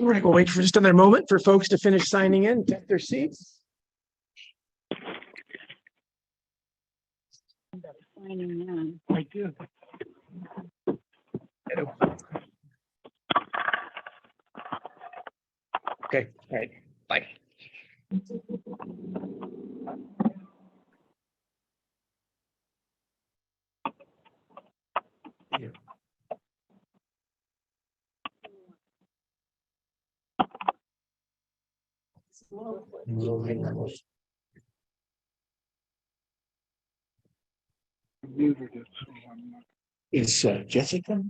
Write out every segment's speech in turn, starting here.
All right, we'll wait for just another moment for folks to finish signing in, take their seats. I do. Okay, all right, bye. Yeah. Is Jessica?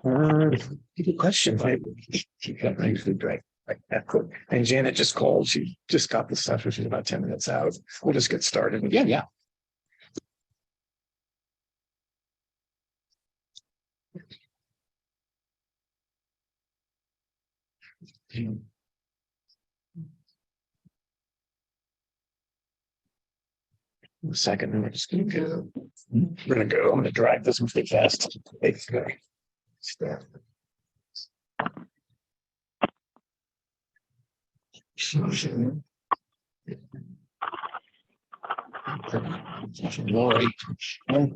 Good question. She got my food right. And Janet just called. She just got the stuff. She's about 10 minutes out. We'll just get started. Yeah. A second, and we're just gonna go. We're gonna go. I'm gonna drive this one pretty fast. Lori,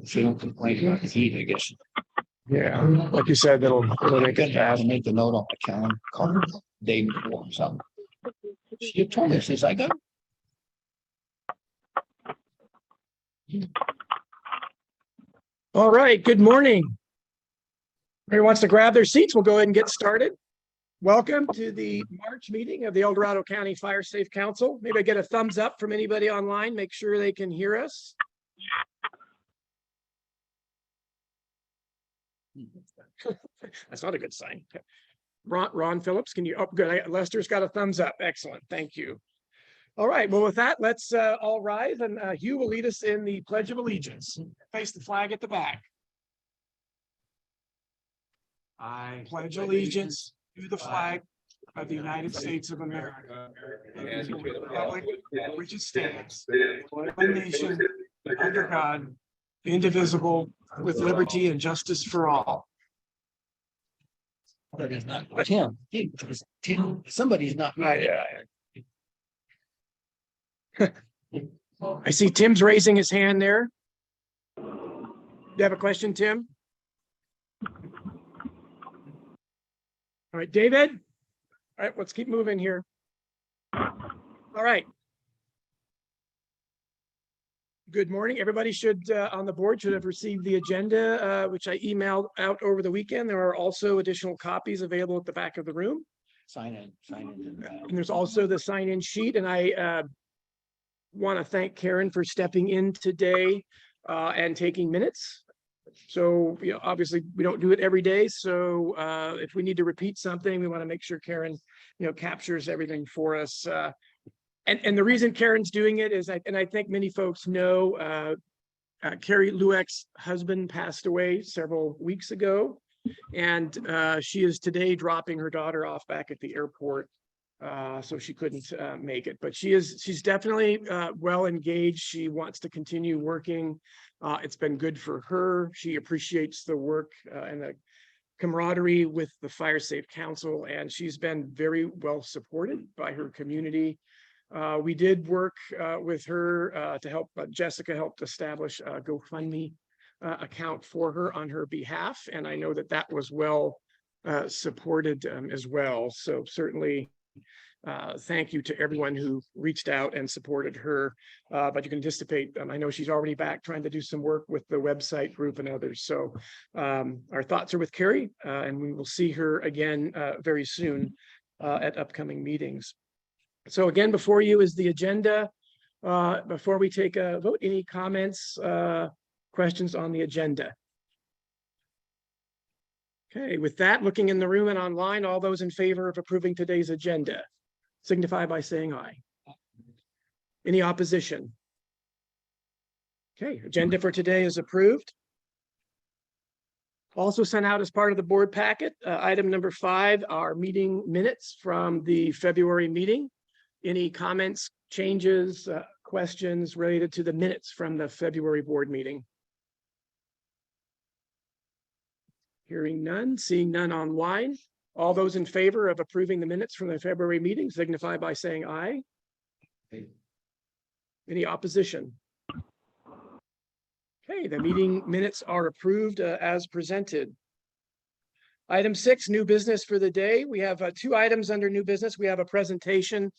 she don't complain about the heat, I guess. Yeah, like you said, it'll make it fast. Make the note on my calendar, call her day before or something. She told me, says I go. All right, good morning. Everyone wants to grab their seats. We'll go ahead and get started. Welcome to the March meeting of the El Dorado County Fire Safe Council. Maybe I get a thumbs up from anybody online, make sure they can hear us. That's not a good sign. Ron Phillips, can you, oh, good. Lester's got a thumbs up. Excellent. Thank you. All right. Well, with that, let's all rise, and Hugh will lead us in the Pledge of Allegiance. Face the flag at the back. I pledge allegiance to the flag of the United States of America and to the republic which it stands, one nation, under God, indivisible, with liberty and justice for all. That is not Tim. Somebody's not right. I see Tim's raising his hand there. You have a question, Tim? All right, David. All right, let's keep moving here. All right. Good morning. Everybody should, on the board, should have received the agenda, which I emailed out over the weekend. There are also additional copies available at the back of the room. Sign in. And there's also the sign-in sheet. And I want to thank Karen for stepping in today and taking minutes. So, you know, obviously we don't do it every day. So if we need to repeat something, we want to make sure Karen, you know, captures everything for us. And the reason Karen's doing it is, and I think many folks know, Carrie Lueck's husband passed away several weeks ago. And she is today dropping her daughter off back at the airport. So she couldn't make it, but she's definitely well engaged. She wants to continue working. It's been good for her. She appreciates the work and the camaraderie with the Fire Safe Council, and she's been very well supported by her community. We did work with her to help, Jessica helped establish a GoFundMe account for her on her behalf, and I know that that was well supported as well. So certainly thank you to everyone who reached out and supported her, but you can anticipate, I know she's already back trying to do some work with the website group and others. So our thoughts are with Carrie, and we will see her again very soon at upcoming meetings. So again, before you is the agenda. Before we take a vote, any comments, questions on the agenda? Okay, with that, looking in the room and online, all those in favor of approving today's agenda, signify by saying aye. Any opposition? Okay, agenda for today is approved. Also sent out as part of the board packet, item number 5, our meeting minutes from the February meeting. Any comments, changes, questions related to the minutes from the February board meeting? Hearing none, seeing none online. All those in favor of approving the minutes from the February meeting signify by saying aye. Any opposition? Okay, the meeting minutes are approved as presented. Item 6, new business for the day. We have 2 items under new business. We have a presentation,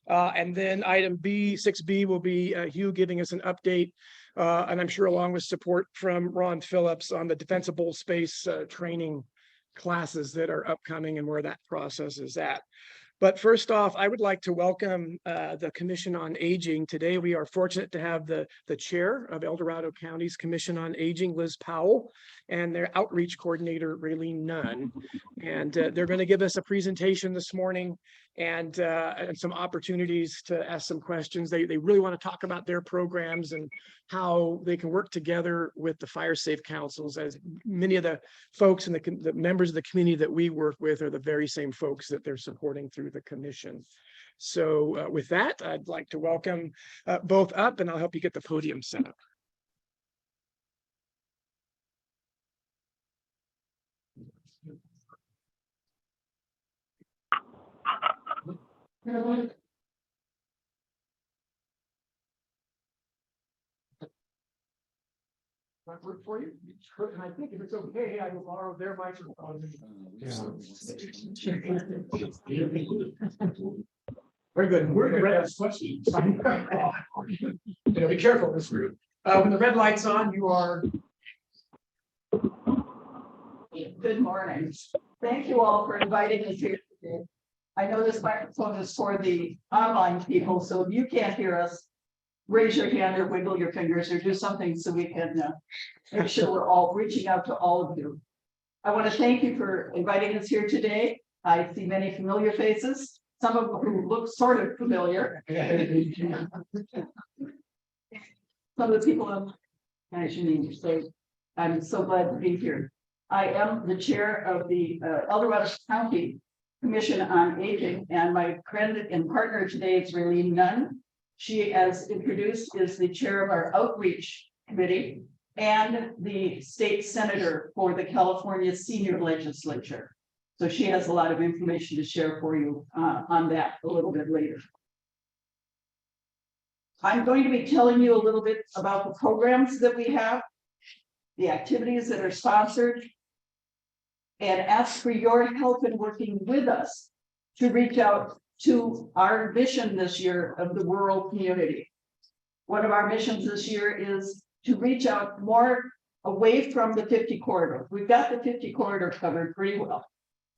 and then item B, 6B will be Hugh giving us an update, and I'm sure along with support from Ron Phillips on the defensible space training classes that are upcoming and where that process is at. But first off, I would like to welcome the Commission on Aging. Today, we are fortunate to have the chair of El Dorado County's Commission on Aging, Liz Powell, and their outreach coordinator, Raylene Nunn. And they're going to give us a presentation this morning and some opportunities to ask some questions. They really want to talk about their programs and how they can work together with the Fire Safe Councils, as many of the folks and the members of the community that we work with are the very same folks that they're supporting through the commission. So with that, I'd like to welcome both up, and I'll help you get the podium set up. That work for you? And I think if it's okay, I will borrow their microphone. Very good. We're going to ask questions. Be careful, this group. When the red light's on, you are. Good morning. Thank you all for inviting us here today. I know this microphone is for the online people, so if you can't hear us, raise your hand or wiggle your fingers or do something so we can make sure we're all reaching out to all of you. I want to thank you for inviting us here today. I see many familiar faces, some of them who look sort of familiar. Some of the people I'm so I'm so glad to be here. I am the chair of the El Dorado County Commission on Aging, and my friend and partner today is Raylene Nunn. She, as introduced, is the chair of our outreach committee and the state senator for the California Senior Legislature. So she has a lot of information to share for you on that a little bit later. I'm going to be telling you a little bit about the programs that we have, the activities that are sponsored, and ask for your help in working with us to reach out to our mission this year of the rural community. One of our missions this year is to reach out more away from the 50 corridor. We've got the 50 corridor covered pretty well,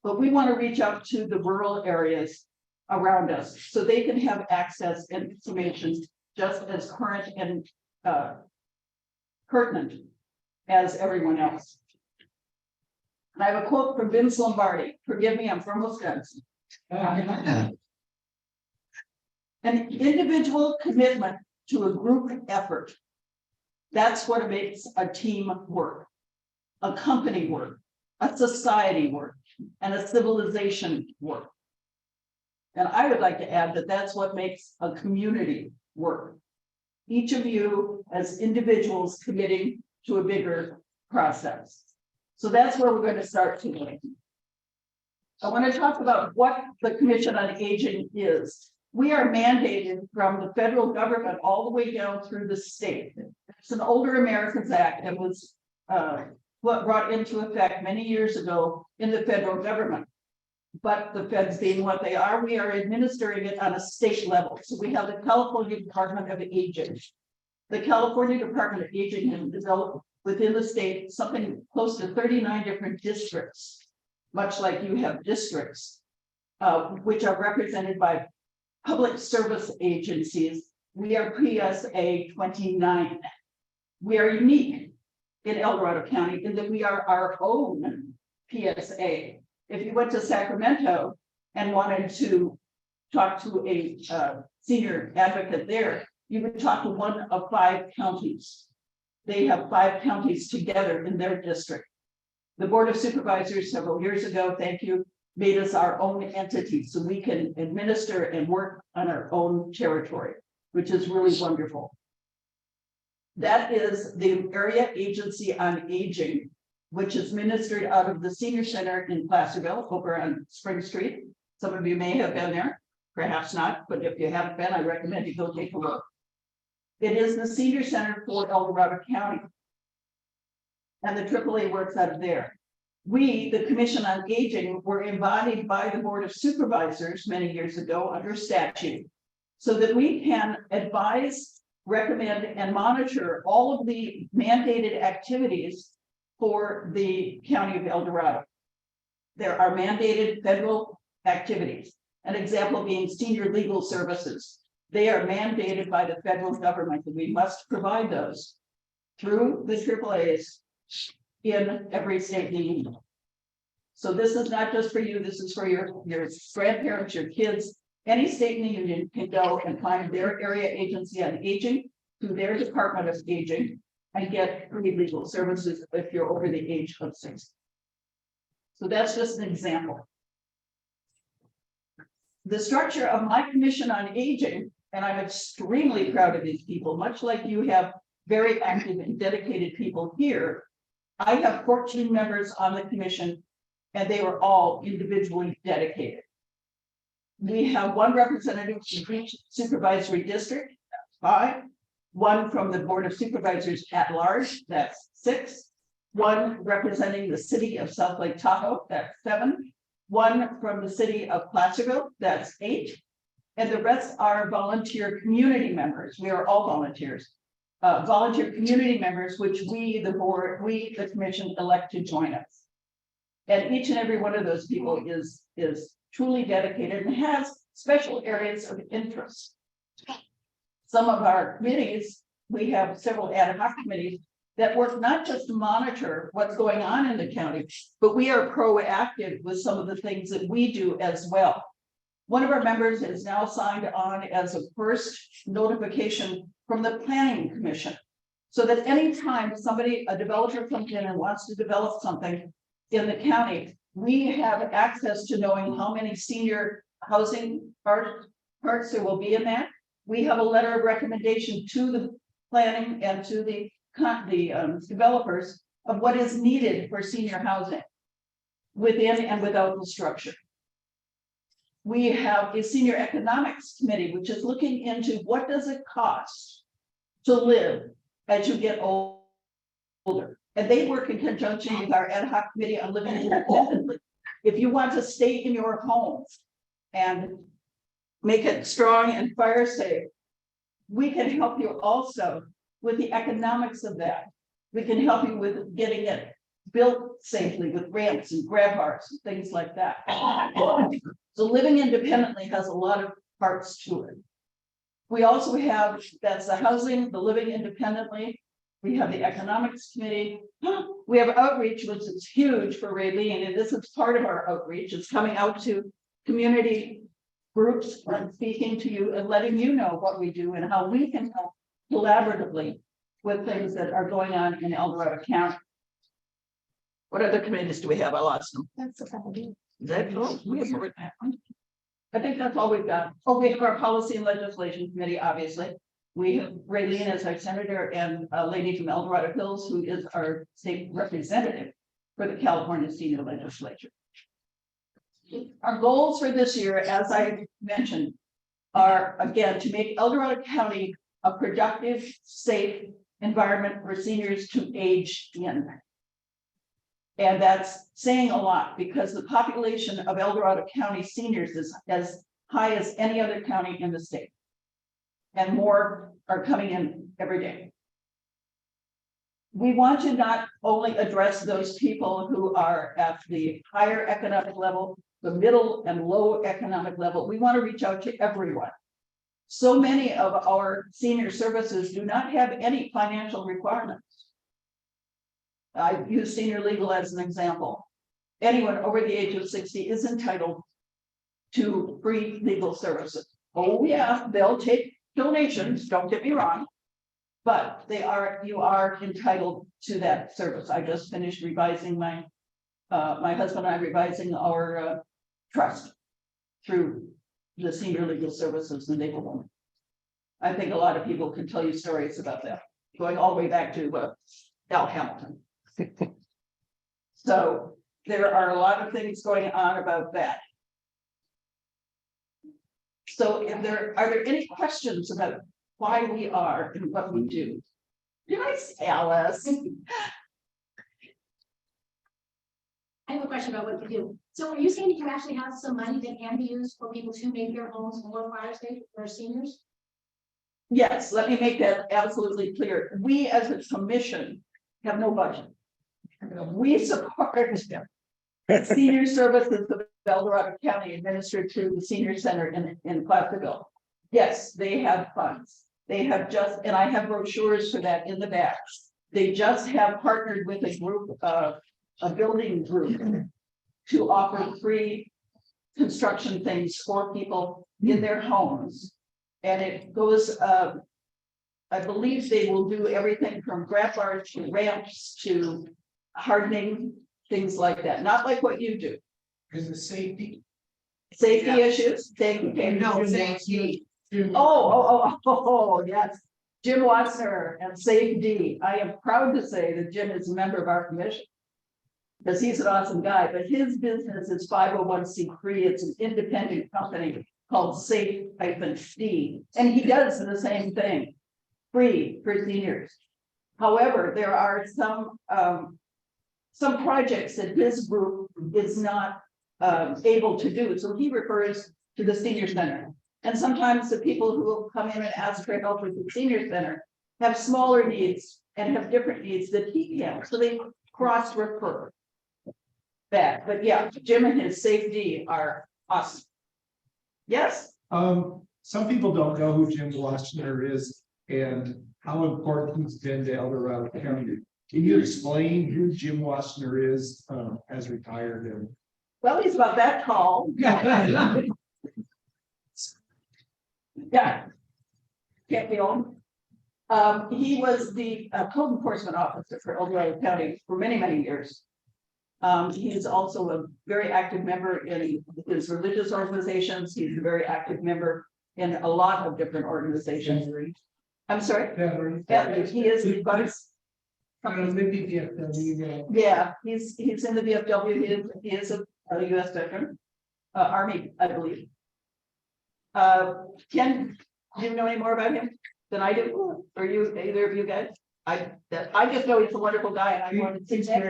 but we want to reach out to the rural areas around us so they can have access and information just as current and pertinent as everyone else. And I have a quote from Vince Lombardi. Forgive me, I'm from Wisconsin. An individual commitment to a group effort. That's what makes a team work, a company work, a society work, and a civilization work. And I would like to add that that's what makes a community work. Each of you as individuals committing to a bigger process. So that's where we're going to start today. I want to talk about what the Commission on Aging is. We are mandated from the federal government all the way down through the state. It's an Older Americans Act that was brought into effect many years ago in the federal government. But the feds being what they are, we are administering it on a state level. So we have the California Department of Aging. The California Department of Aging has developed within the state something close to 39 different districts, much like you have districts, which are represented by public service agencies. We are PSA 29. We are unique in El Dorado County in that we are our own PSA. If you went to Sacramento and wanted to talk to a senior advocate there, you would talk to one of 5 counties. They have 5 counties together in their district. The Board of Supervisors several years ago, thank you, made us our own entity so we can administer and work on our own territory, which is really wonderful. That is the Area Agency on Aging which is ministered out of the senior center in Placerville over on Spring Street. Some of you may have been there, perhaps not, but if you haven't been, I recommend you go take a look. It is the senior center for El Dorado County. And the AAA works out of there. We, the Commission on Aging, were embodied by the Board of Supervisors many years ago under statute, so that we can advise, recommend, and monitor all of the mandated activities for the County of El Dorado. There are mandated federal activities, an example being senior legal services. They are mandated by the federal government, and we must provide those through the AAAs in every state in the union. So this is not just for you, this is for your grandparents, your kids. Any state in the union can go and find their area agency on aging through their Department of Aging and get free legal services if you're over the age of 60. So that's just an example. The structure of my Commission on Aging, and I'm extremely proud of these people, much like you have very active and dedicated people here. I have 14 members on the commission, and they were all individually dedicated. We have one representative from each supervisory district, that's 5, one from the Board of Supervisors at large, that's 6, one representing the city of South Lake Tahoe, that's 7, one from the city of Placerville, that's 8, and the rest are volunteer community members. We are all volunteers. Volunteer community members, which we, the board, we, the commission, elect to join us. And each and every one of those people is truly dedicated and has special areas of interest. Some of our committees, we have several ad hoc committees that work not just to monitor what's going on in the county, but we are proactive with some of the things that we do as well. One of our members is now signed on as a first notification from the Planning Commission, so that anytime somebody, a developer comes in and wants to develop something in the county, we have access to knowing how many senior housing parts there will be in that. We have a letter of recommendation to the planning and to the developers of what is needed for senior housing within and without the structure. We have a senior economics committee, which is looking into what does it cost to live as you get older. And they work in conjunction with our ad hoc committee on living independently. If you want to stay in your home and make it strong and fire safe, we can help you also with the economics of that. We can help you with getting it built safely with ramps and grab bars and things like that. So living independently has a lot of parts to it. We also have, that's the housing, the living independently. We have the economics committee. We have outreach, which is huge for Raylene, and this is part of our outreach. It's coming out to community groups and speaking to you and letting you know what we do and how we can help collaboratively with things that are going on in El Dorado County. What other committees do we have? I lost them. That's okay. We have more than that one. I think that's all we've got. Oh, we have our policy and legislation committee, obviously. We have Raylene as our senator and a lady from El Dorado Hills, who is our state representative for the California Senior Legislature. Our goals for this year, as I mentioned, are again to make El Dorado County a productive, safe environment for seniors to age in. And that's saying a lot because the population of El Dorado County seniors is as high as any other county in the state. And more are coming in every day. We want to not only address those people who are at the higher economic level, the middle and low economic level. We want to reach out to everyone. So many of our senior services do not have any financial requirements. I use senior legal as an example. Anyone over the age of 60 is entitled to free legal services. Oh yeah, they'll take donations, don't get me wrong, but you are entitled to that service. I just finished revising my husband and I revising our trust through the senior legal services and legal woman. I think a lot of people can tell you stories about that, going all the way back to Al Hamilton. So there are a lot of things going on about that. So are there any questions about why we are and what we do? Did I say Alice? I have a question about what you do. So are you saying you actually have some money that can be used for people to make their homes more fire safe for seniors? Yes, let me make that absolutely clear. We as a commission have no budget. We support senior services of El Dorado County administered through the senior center in Placerville. Yes, they have funds. They have just, and I have brochures for that in the back. They just have partnered with a group of a building group to offer free construction things for people in their homes. And it goes, I believe they will do everything from grab bars to ramps to hardening, things like that. Not like what you do. Is the safety? Safety issues, safety. Oh, yes. Jim Watsner and Safe D. I am proud to say that Jim is a member of our commission. Because he's an awesome guy, but his business is 501c3. It's an independent company called Safe-D. And he does the same thing, free for seniors. However, there are some projects that his group is not able to do. So he refers to the senior center. And sometimes the people who will come in and ask for help with the senior center have smaller needs and have different needs that he can. So they cross refer that. But yeah, Jim and his safety are awesome. Yes. Some people don't know who Jim Washner is and how important he's been to El Dorado County. Can you explain who Jim Washner is, as retired and? Well, he's about that tall. Yeah. Can't be on. He was the code enforcement officer for El Dorado County for many, many years. He is also a very active member in his religious organizations. He's a very active member in a lot of different organizations. I'm sorry? Yeah, he is the vice. Yeah, he's in the VFW. He is a U.S. veteran, Army, I believe. Ken, do you know any more about him than I do? Or you, either of you guys? I just know he's a wonderful guy, and I wanted to say I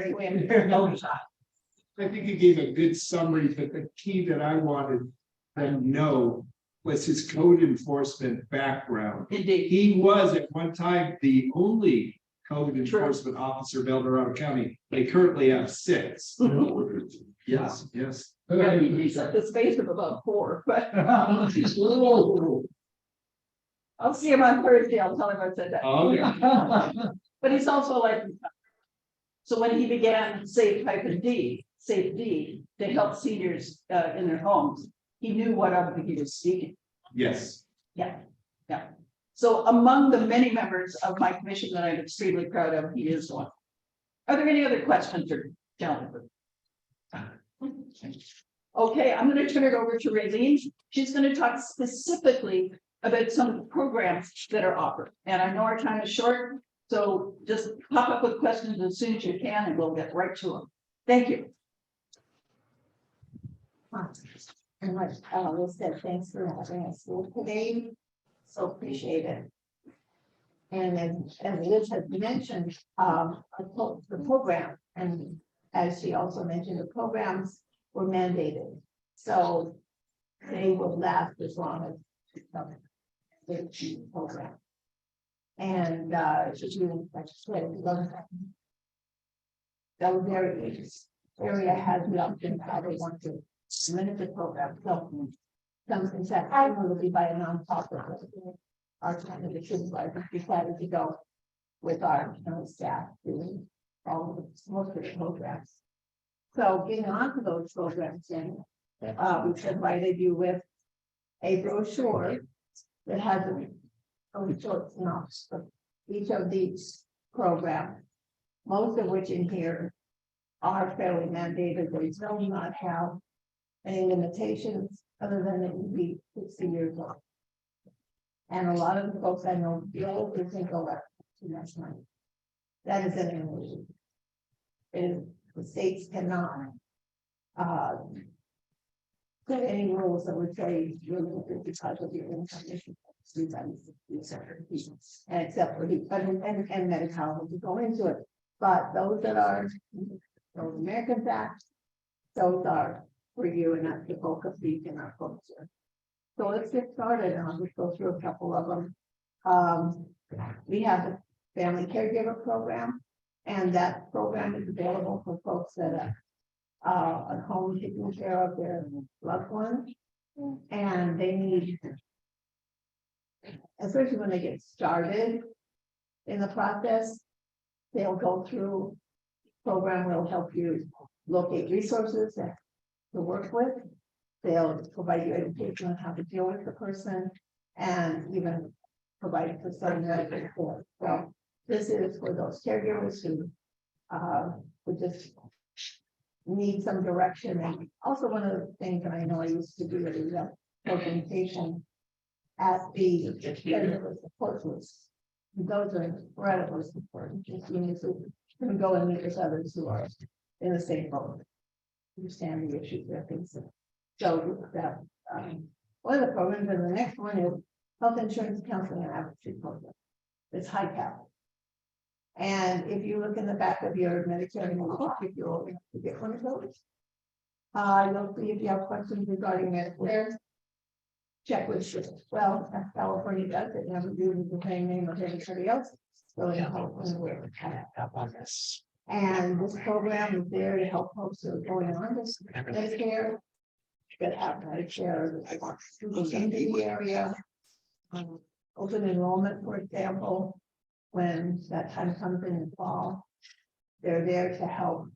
think you gave a good summary, but the key that I wanted to know was his code enforcement background. Indeed. He was at one time the only code enforcement officer of El Dorado County. They currently have 6. Yes, yes. Yeah, he's at the space of about 4, but I'll see him on Thursday. I'll tell him I said that. Oh, yeah. But he's also like, so when he began Safe-D to help seniors in their homes, he knew what of he was speaking. Yes. Yeah. So among the many members of my commission that I'm extremely proud of, he is one. Are there any other questions or challenges? Okay, I'm going to turn it over to Raylene. She's going to talk specifically about some of the programs that are offered. And I know our time is short, so just pop up with questions as soon as you can and we'll get right to them. Thank you. And like Liz said, thanks for having us here today. So appreciate it. And as Liz has mentioned, the program, and as she also mentioned, the programs were mandated. So they will last as long as the program. And you, like I said, the area has the option how they want to limit the program. So something that I will be by a nonprofit. Our kind of the supervisor decided to go with our staff doing all of most of the programs. So getting onto those programs, then we provided you with a brochure that has a short synopsis of each of these programs, most of which in here are fairly mandated. They do not have any limitations other than it would be 60 years old. And a lot of the folks I know feel they think, oh, that's too much money. That is an illusion. It is the states cannot. Put any rules that would say you're limited because of your income issue. And except for the, and medical to go into it, but those that are, those Americans Act, those are for you, and that's the bulk of these in our culture. So let's get started, and I'll just go through a couple of them. We have the family caregiver program, and that program is available for folks that are at home taking care of their loved ones, and they need, especially when they get started in the process, they'll go through program will help you locate resources to work with. They'll provide you education on how to deal with the person and even provide for some medical support. So this is for those caregivers who just need some direction. And also one of the things that I know I used to do is organization at the caregiver support groups. Those are incredibly important. Just you need to go and meet with others who are in the same boat, understand the issues they're facing. So that one of the programs, and the next one is health insurance counseling and advocacy program. It's high cap. And if you look in the back of your Medicare, if you're old enough to get one of those, you'll see if you have questions regarding Medicare. Check with you. Well, as California does, it never uses the same name as anybody else. So in California, we're kind of up on this. And this program is there to help folks who are going on this Medicare. That have Medicare into the area. Open enrollment, for example, when that time comes in the fall, they're there to help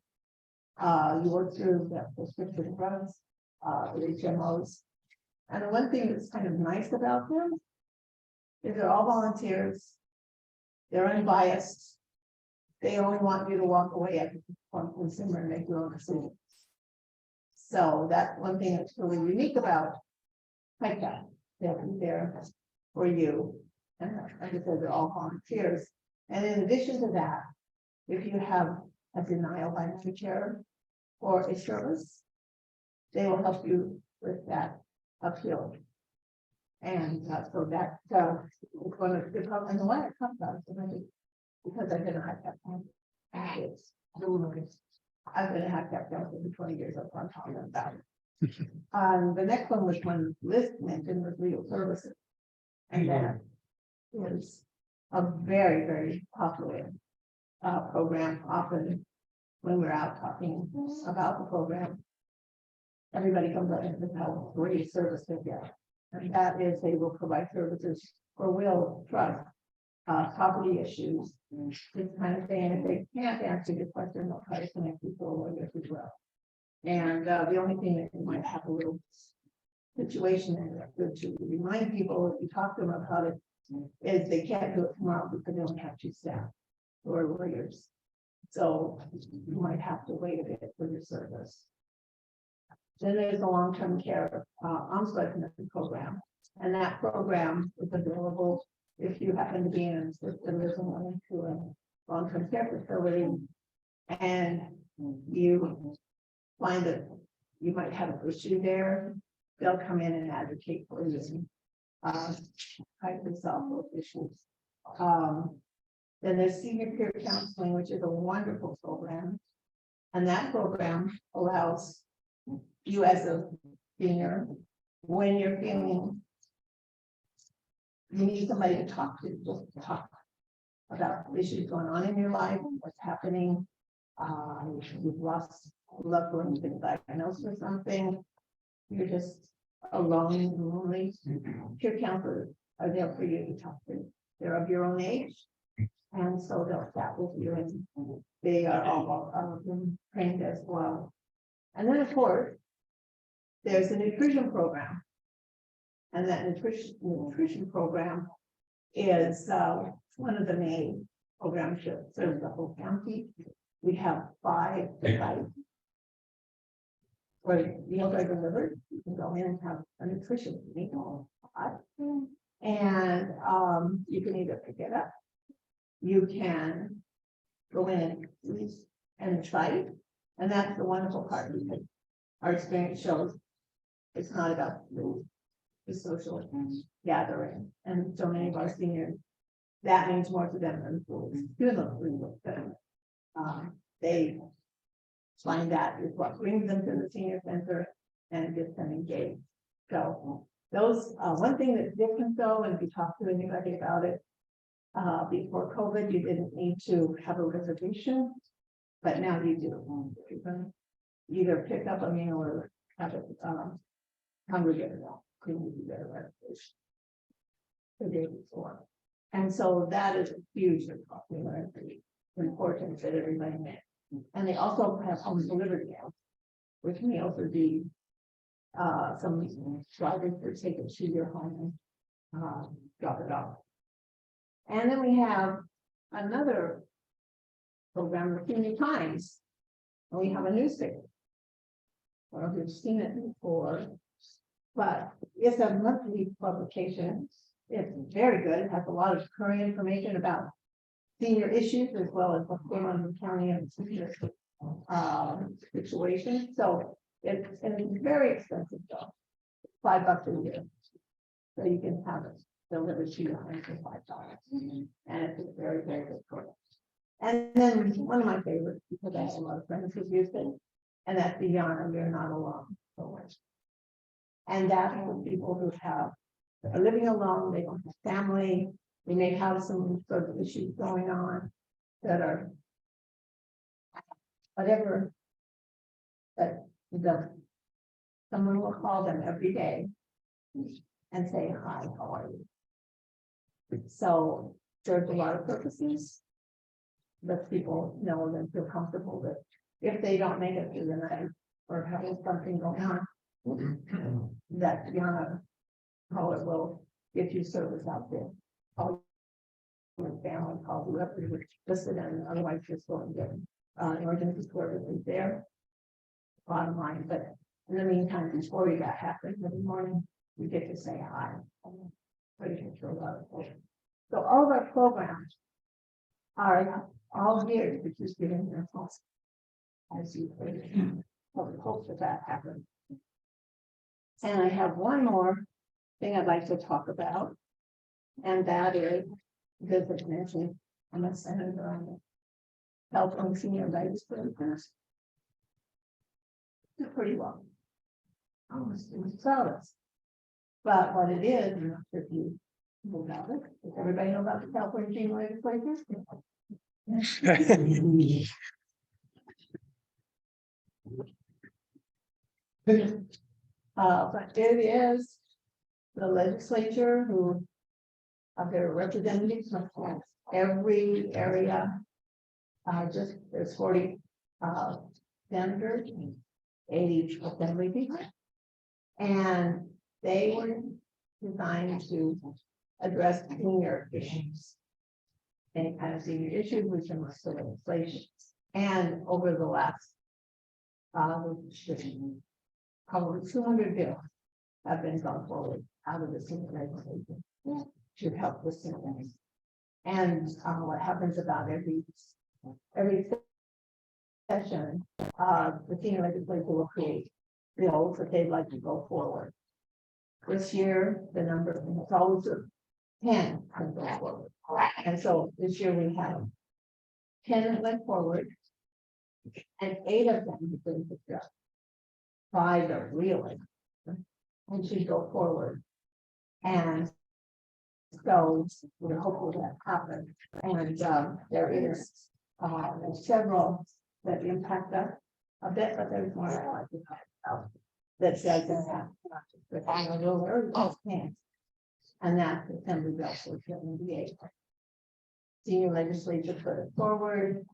you work through the prescription drugs, the HMOs. And the one thing that's kind of nice about them is they're all volunteers. They're unbiased. They only want you to walk away as a consumer and make your own decisions. So that's one thing that's really unique about HICAP. They'll be there for you. And like I said, they're all volunteers. And in addition to that, if you have a denial by Medicare or a service, they will help you with that appeal. And so that is one of the problems. And the way I come about it, because I've been a HICAP, I've been a HICAP counselor for 20 years. That's what I'm talking about. The next one was one Liz mentioned was legal services. And that is a very, very popular program. Often when we're out talking about the program, everybody comes up with how great service they get. And that is they will provide services for will, trust, property issues, this kind of thing. If they can't answer your question, they'll try to connect you to a lawyer as well. And the only thing that you might have a little situation and it's good to remind people if you talk to them about it is they can't do it tomorrow because they only have 2 staff or lawyers. So you might have to wait a bit for your service. Then there's a long-term care ombudsman program, and that program is available if you happen to be in a system that's going to a long-term care facility, and you find that you might have an issue there. They'll come in and advocate for you. Try to solve those issues. Then there's senior peer counseling, which is a wonderful program, and that program allows you as a senior, when you're feeling you need somebody to talk to, just to talk about issues going on in your life, what's happening. You've lost a loved one, you've been diagnosed with something, you're just alone and lonely. Peer counselors are there for you to talk to. They're of your own age, and so they'll chat with you, and they are all trained as well. And then, of course, there's a nutrition program, and that nutrition program is one of the main programs that serves the whole county. We have 5 sites where meals are delivered. You can go in and have a nutrition meal, and you can either pick it up, you can go in and site, And that's the wonderful part, because our experience shows it's not about the social gathering, and so many of our seniors, that means more to them than food. They find that is what brings them to the senior center and gets them engaged. So those, one thing that's different though, and if you talk to anybody about it, before COVID, you didn't need to have a reservation, but now you do. You can either pick up a meal or have it, congregate it all. Couldn't do that reservation the day before. And so that is a huge importance that everybody met. And they also have home delivery meals, which meals would be some drivers would take it to your home and drop it off. And then we have another program, the Senior Times. And we have a newspaper. Well, you've seen it before, but it's a monthly publication. It's very good. It has a lot of current information about senior issues as well as what's going on in the county and senior situation. So it's very expensive though. $5 a year. So you can have it delivered to your home for $5. And it's a very, very good product. And then one of my favorites, because I have a lot of friends who've used it, and that's the Yana, You're Not Alone. And that's for people who are living alone, they don't have family, they may have some sort of issues going on that are whatever, that someone will call them every day and say, hi, how are you? So there's a lot of purposes that people know and feel comfortable that if they don't make it through the night or having something going on, that Yana, how it will get you service out there. Call your family, call whoever you would listen, and otherwise just go and get emergency services there. Bottom line, but in the meantime, before that happens every morning, we get to say hi. So all of our programs are all geared to just giving their thoughts. As you hope that happens. And I have one more thing I'd like to talk about, and that is designation. I'm a senator on the Health and Senior Rights Program. Pretty well. Almost solid. But what it is, if you know about it, does everybody know about the California Senior Legislature? But it is the legislature who have their representatives from every area. Just there's 40 senators, 80 assembly people, and they were designed to address senior issues. Any kind of senior issues which are most legislation. And over the last probably 200 bills have been gone forward out of the senior legislation to help the seniors. And what happens about every session, the senior legislature will create bills that they'd like to go forward. This year, the number, it's always 10 can go forward. And so this year we have 10 that went forward, and 8 of them have been discussed by the real and should go forward. And so we're hopeful that happens. And there is several that impact us a bit, but there's more I'd like to talk about that says that the final very close hands. And that's Assembly Bill 478. Senior legislature put it forward.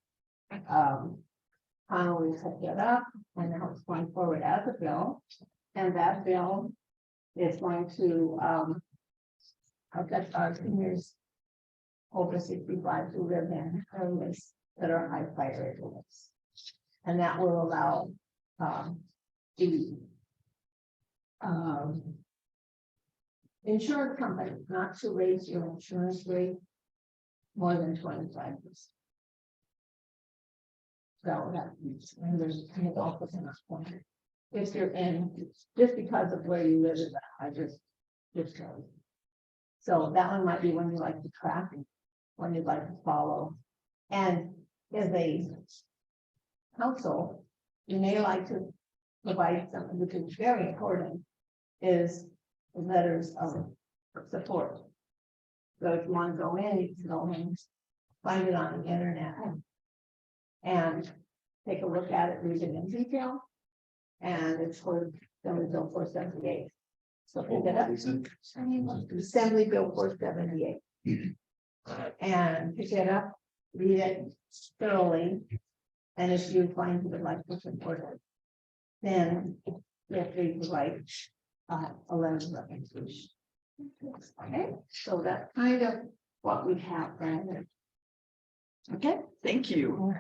Connolly set it up, and now it's going forward as a bill. And that bill is going to affect our seniors over 65 who live in areas that are high priority lists. And that will allow the insurance companies not to raise your insurance rate more than 25%. So that, and there's kind of also in this point. If you're in, just because of where you live, I just goes. So that one might be one you like to track, one you'd like to follow. And as a council, you may like to provide something which is very important, is letters of support. So if you want to go in, you can go in, find it on the internet. And take a look at it, read it in detail. And it's for Assembly Bill 478. So pick it up. Assembly Bill 478. And pick it up, read it thoroughly. And if you find you would like to support it, then feel free to write a letter of recommendation. Okay, so that's kind of what we have there. Okay, thank you.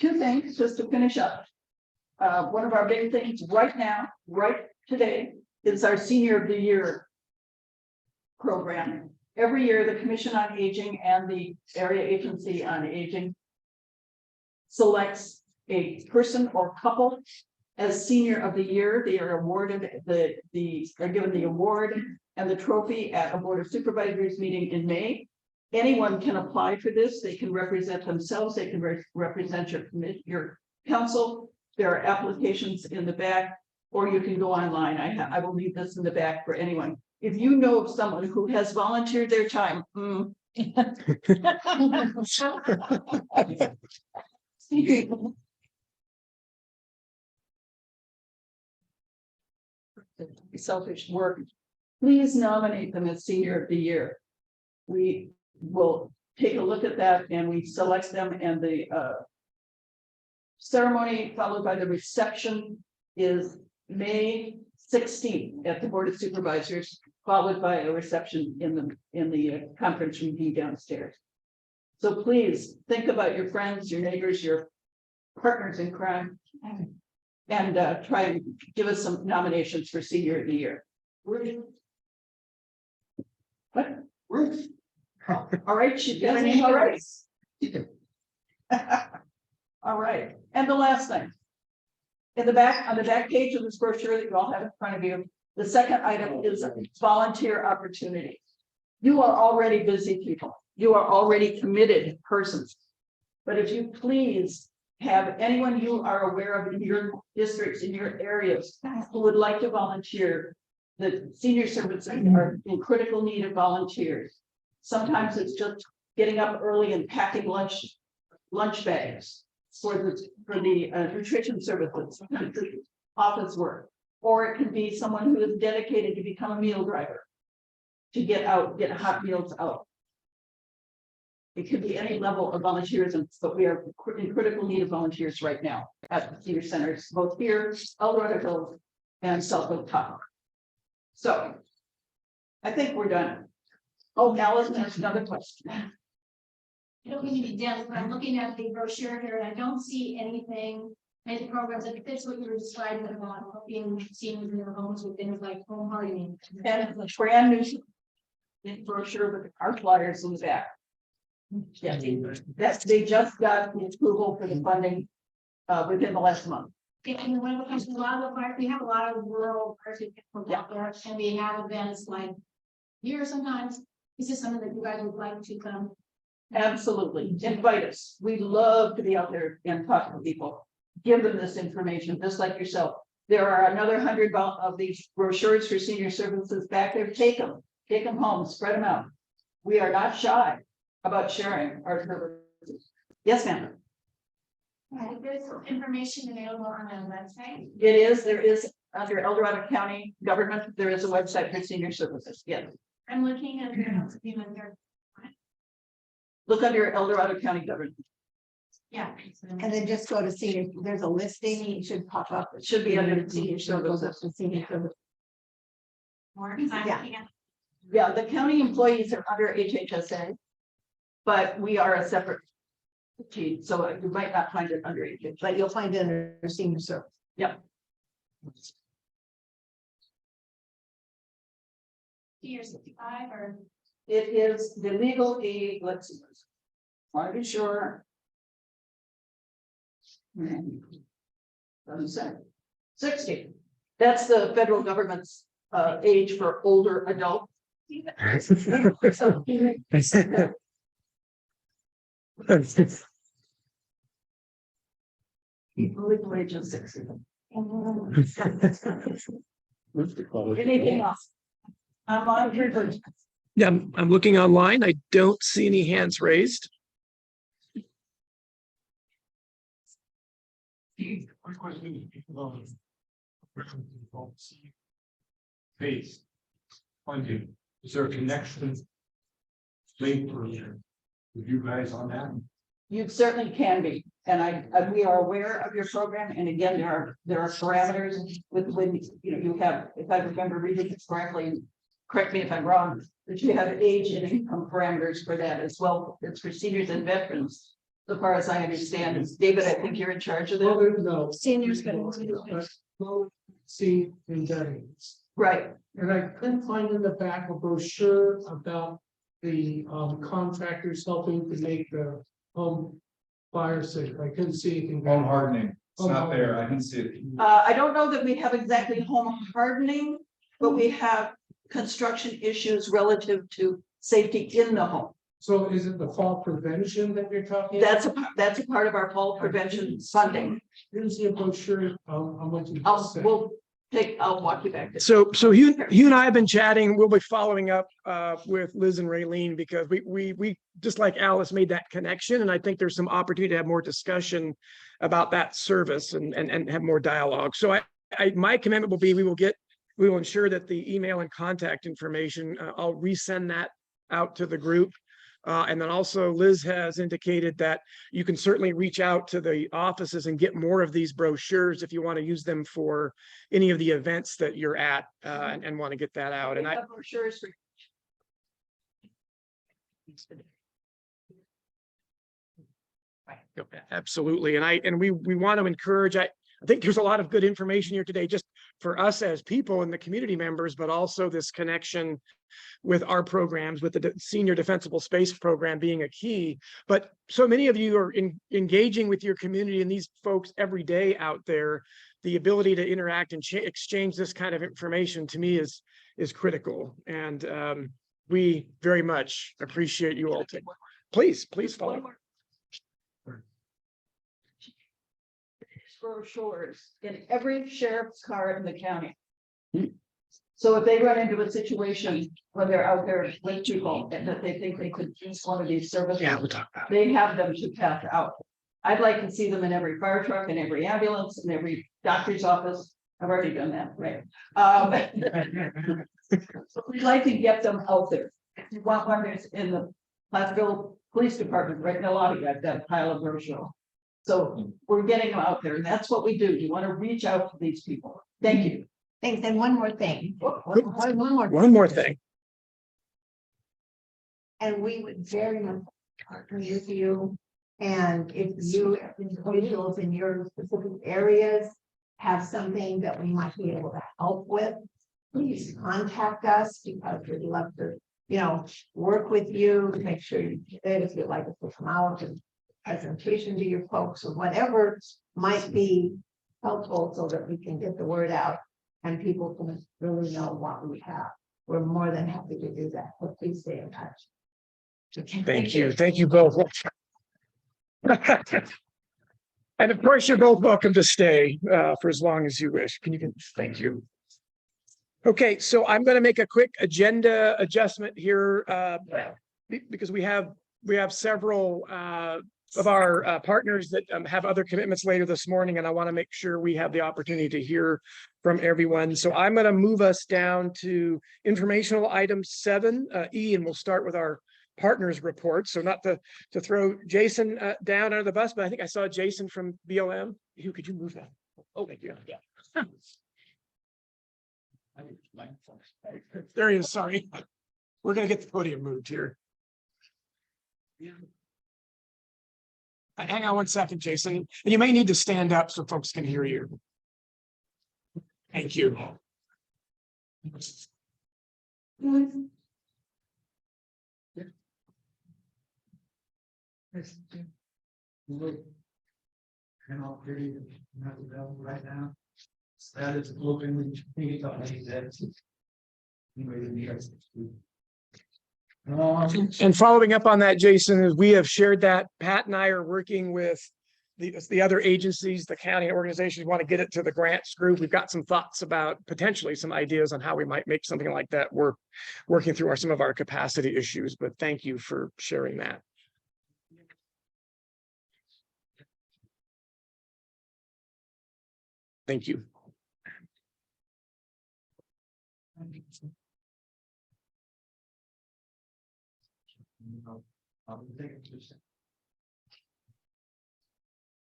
Two things just to finish up. One of our big things right now, right today, is our Senior of the Year program. Every year, the Commission on Aging and the Area Agency on Aging selects a person or couple as Senior of the Year. They are awarded they're given the award and the trophy at a Board of Supervisors meeting in May. Anyone can apply for this. They can represent themselves. They can represent your council. There are applications in the back, or you can go online. I will leave this in the back for anyone. If you know of someone who has volunteered their time, selfish work, please nominate them as Senior of the Year. We will take a look at that and we select them, and the ceremony followed by the reception is May 16th at the Board of Supervisors, followed by a reception in the conference room D downstairs. So please think about your friends, your neighbors, your partners in crime, and try and give us some nominations for Senior of the Year. What? Ruth. All right, she's got a name already. All right, and the last thing. In the back, on the back page of this brochure that you all have in front of you, the second item is volunteer opportunities. You are already busy people. You are already committed persons. But if you please have anyone you are aware of in your districts, in your areas, who would like to volunteer, the senior services are in critical need of volunteers. Sometimes it's just getting up early and packing lunch bags for the nutrition services, office work, or it can be someone who is dedicated to become a meal driver, to get hot meals out. It could be any level of volunteerism, but we are in critical need of volunteers right now at the senior centers, both here, El Dorado Hills, and Southwood Top. So I think we're done. Oh, Alice has another question. I don't mean to be dense, but I'm looking at the brochure here and I don't see anything, any programs that fits what you were describing about helping seniors in their homes with things like home hardening. And the brand new brochure with our flyers in the back. Yeah, they just got the approval for the funding within the last month. And one of the questions, a lot of the we have a lot of rural parts out there, and we have events like here sometimes. Is this something that you guys would like to come? Absolutely, invite us. We love to be out there and talk to people. Give them this information, just like yourself. There are another 100 of these brochures for senior services back there. Take them home, spread them out. We are not shy about sharing our services. Yes, ma'am. There's information available on the website. There is under El Dorado County government, there is a website for senior services. Yes. I'm looking at the Look under El Dorado County government. yeah. And then just go to senior, there's a listing, it should pop up. It should be under senior services. Senior services. Yeah. Yeah, the county employees are under HHSA, but we are a separate team, so you might not find it under HHSA. But you'll find it under senior service. Yep. Year 65 or It is the legal age, let's see. Want to be sure. Doesn't say. 60. That's the federal government's age for older adult. Legal age is 60. Anything else? I'm on your. Yeah, I'm looking online. I don't see any hands raised. Base funding, is there a connection? Link for with you guys on that? You certainly can be, and we are aware of your program, and again, there are parameters with when, you know, you have, if I remember reading this correctly, and correct me if I'm wrong, that you have age and income parameters for that as well. It's for seniors and veterans, so far as I understand. Is David, I think you're in charge of that. No. Seniors, but See, and veterans. Right, And I couldn't find in the back a brochure about the contractors helping to make the home fire safe. I couldn't see anything. Home hardening, it's not there, I can see it. I don't know that we have exactly home hardening, but we have construction issues relative to safety in the home. So is it the fall prevention that you're talking? about? That's a part of our fall prevention funding. Didn't see a brochure on what you just said. I'll walk you back. So you and I have been chatting. We'll be following up with Liz and Raylene because we just like Alice made that connection. And I think there's some opportunity to have more discussion about that service and have more dialogue. So my commitment will be we will ensure that the email and contact information, I'll resend that out to the group. And then also Liz has indicated that you can certainly reach out to the offices and get more of these brochures if you want to use them for any of the events that you're at and want to get that out. And I brochures for. absolutely. And we want to encourage, I think there's a lot of good information here today, just for us as people and the community members, but also this connection with our programs, with the Senior Defensible Space Program being a key. But so many of you are engaging with your community and these folks every day out there. The ability to interact and exchange this kind of information to me is critical. And we very much appreciate you all. Please follow. Brochures in every sheriff's car in the county. So if they run into a situation where they're out there with people and that they think they could use one of these services, Yeah, we'll talk about it. they have them to pass out. I'd like to see them in every fire truck and every ambulance and every doctor's office. I've already done that, right? So we'd like to get them out there. If you want one, there's in the Platteville Police Department, right in the lobby, I've got a pile of brochures. So we're getting them out there, and that's what we do. You want to reach out to these people. Thank you. Thanks, and one more thing. One more thing. And we would very much partner with you. And if you individuals in your specific areas have something that we might be able to help with, please contact us because we'd love to, work with you to make sure you did, if you'd like us to come out and presentation to your folks or whatever might be helpful so that we can get the word out and people can really know what we have. We're more than happy to do that, but please stay in touch. Thank you. Thank you both. And of course, you're both welcome to stay for as long as you wish. Thank you. Okay, so I'm going to make a quick agenda adjustment here because we have several of our partners that have other commitments later this morning, and I want to make sure we have the opportunity to hear from everyone. So I'm going to move us down to informational item 7E, and we'll start with our partners report. So not to throw Jason down under the bus, but I think I saw Jason from BLM. Could you move that? Oh, thank you. Yeah. There he is. Sorry. We're going to get the podium moved here. Yeah. Hang on one second, Jason. And you may need to stand up so folks can hear you. Thank you. And I'll period, not available right now. That is open, we think it's up to that. Anyway, the next. And following up on that, Jason, is we have shared that Pat and I are working with the other agencies, the county organizations, want to get it to the grants group. We've got some thoughts about potentially some ideas on how we might make something like that. We're working through some of our capacity issues, but thank you for sharing that. Thank you.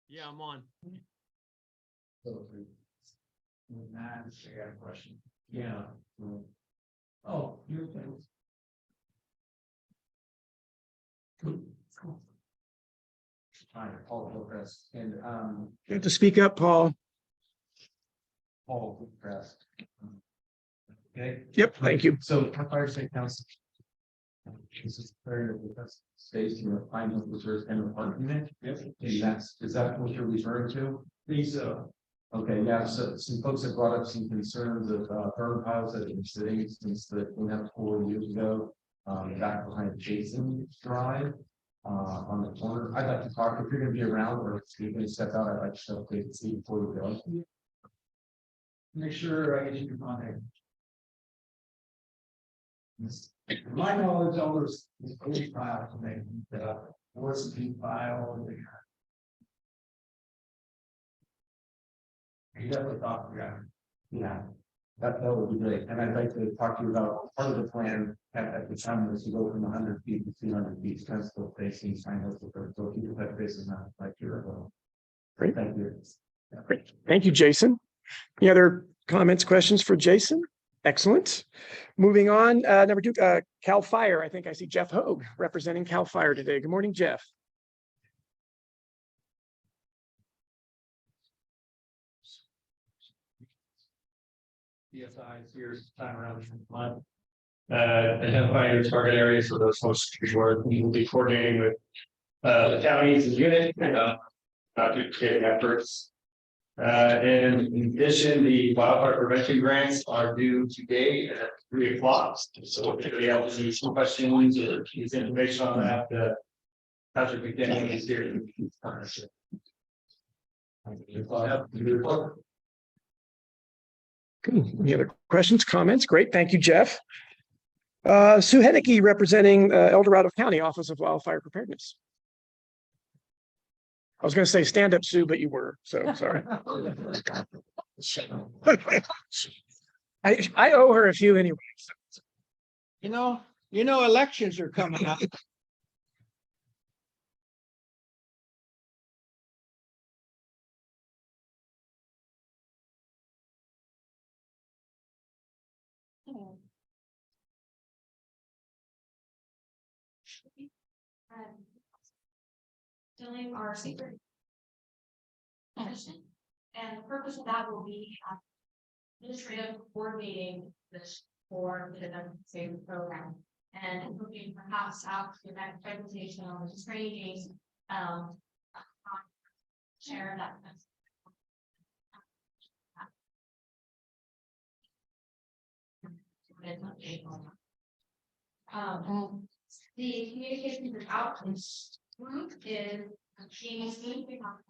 Yeah, I'm on. Matt, I got a question. Yeah. Oh, you're. Hi, Paul Hillcrest, and You have to speak up, Paul. Paul Hillcrest. Okay. Yep, thank you. So, Fire State Council. This is very with us, stays in the final reserve and the parking unit. Yes. Is that what you're referring to? Please, so. Okay, yeah, so some folks have brought up some concerns of burn piles that have been sitting since the cleanup 4 years ago. Back behind Jason Drive. On the corner, I'd like to talk, if you're gonna be around or if you're gonna step out, I'd like to show the see before you go. Make sure I get you contact. My knowledge, all those old files, they worst file. You definitely thought, yeah, that would be great, and I'd like to talk to you about part of the plan at the time was to go from 100 feet to 200 feet, kind of still facing sign up for so people that faces not like here. Great. Thank you. Great. Thank you, Jason. Any other comments, questions for Jason? Excellent. Moving on, number 2, Cal Fire. I think I see Jeff Hogue representing Cal Fire today. Good morning, Jeff. CSI is here this time around this month. Identifying your target areas for those folks where we will be coordinating with the counties and unit, not duplicating efforts. And in addition, the wildfire prevention grants are due today at 3 o'clock. So if anybody else has some questions or needs information on that, Patrick McDaniel is here. Any other questions, comments? Great. Thank you, Jeff. Sue Henneke representing El Dorado County Office of Wildfire Preparedness. I was going to say stand up, Sue, but you were, so sorry. I owe her a few anyway. You know, elections are coming up. Doing our secret position, and the purpose of that will be administrative coordinating this for the same program, and looking perhaps out to that presentation on the training, share that. The communication with outreach group is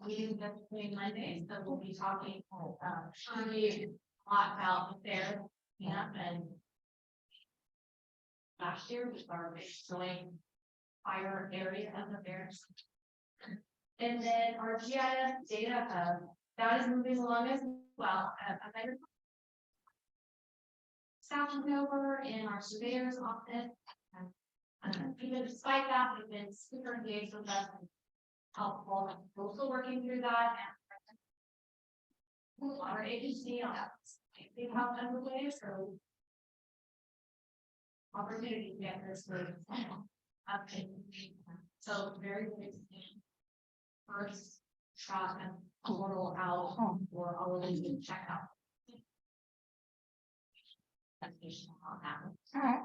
meeting between Mondays, so we'll be talking surely a lot about the fair and last year was our big showing fire area of the fairs. And then our GIS data hub that is moving along as well. Staff over in our surveyor's office. Even despite that, we've been super engaged with us and helpful. We're also working through that. And our agency on that, they have underway, so opportunity to get this for so very good. First shot and portal out for all of you to check out. On that. All right.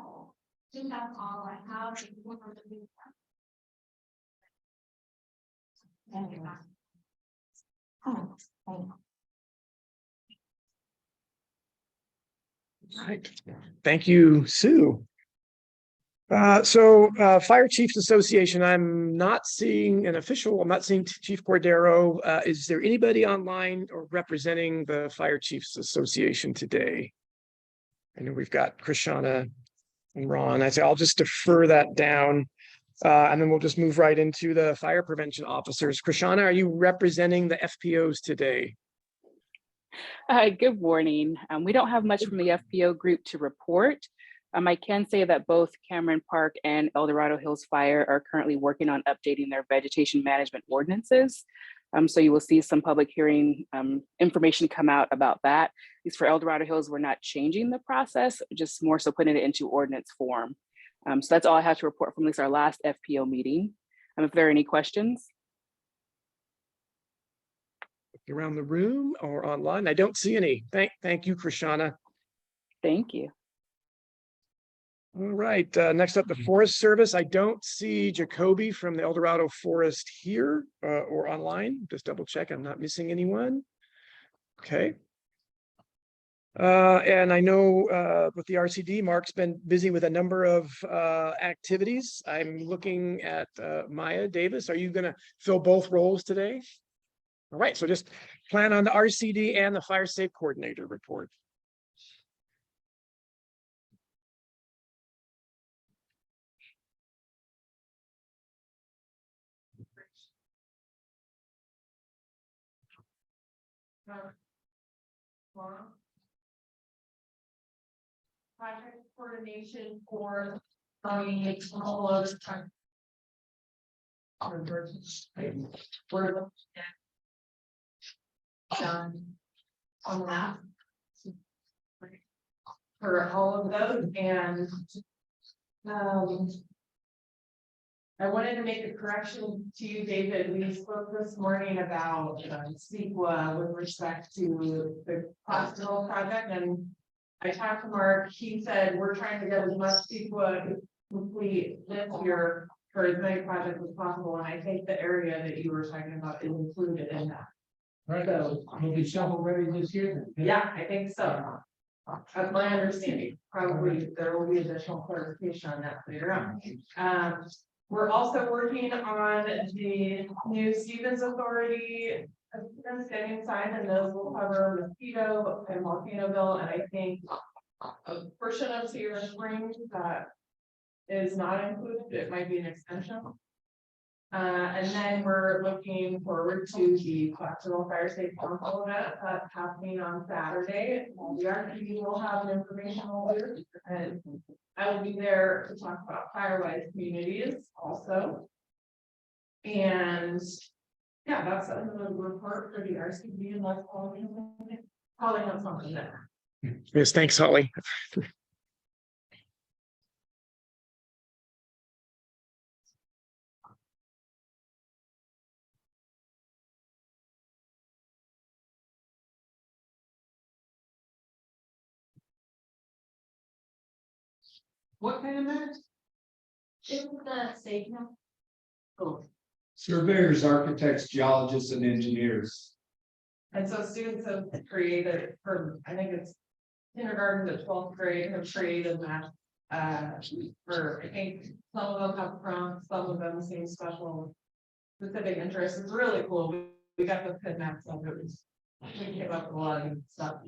I think that's all I have. Right. Thank you, Sue. Fire Chiefs Association, I'm not seeing an official, I'm not seeing Chief Cordero. Is there anybody online or representing the Fire Chiefs Association today? I know we've got Krishana and Ron. I say I'll just defer that down. And then we'll just move right into the fire prevention officers. Krishana, are you representing the FPOs today? Hi, good morning. We don't have much from the FPO group to report. I can say that both Cameron Park and El Dorado Hills Fire are currently working on updating their vegetation management ordinances. So you will see some public hearing information come out about that. At least for El Dorado Hills, we're not changing the process, just more so putting it into ordinance form. So that's all I have to report from at least our last FPO meeting. If there are any questions. Around the room or online? I don't see any. Thank you, Krishana. Thank you. All right, next up, the Forest Service. I don't see Jacoby from the El Dorado Forest here or online. Just double check, I'm not missing anyone. Okay. And I know with the RCD, Mark's been busy with a number of activities. I'm looking at Maya Davis. Are you gonna fill both roles today? All right, so just plan on the RCD and the Fire Safe Coordinator report. Project coordination for all of the time. We're looking at done on that for all of those, and I wanted to make a correction to you, David. We spoke this morning about CEQA with respect to the hospital project, and I talked to Mark. He said we're trying to get as much CEQA complete this year for as many projects as possible, and I think the area that you were talking about is included in that. Right, So will be shovel ready this year then? yeah, I think so. That's my understanding. Probably there will be additional clarification on that later on. We're also working on the new Stevens Authority. Getting signed, and those will cover Mosquito and Volcanoville, and I think a portion of Sierra Springs that is not included. It might be an extension. And then we're looking forward to the Clarksville Fire Safe Council event that's happening on Saturday. The RTD will have an informational booth, and I will be there to talk about Firewise communities also. And yeah, that's the report for the RCD, and that's calling on something there. Yes, thanks, Holly. What kind of minute? It was the state. Oh, Surveyors, architects, geologists, and engineers. And so students have created for, I think it's kindergarten to 12th grade, have created that. For, I think some of them have prompts, some of them seem special. Specific interests. It's really cool. We got the pin maps of it. We came up with a lot of good stuff.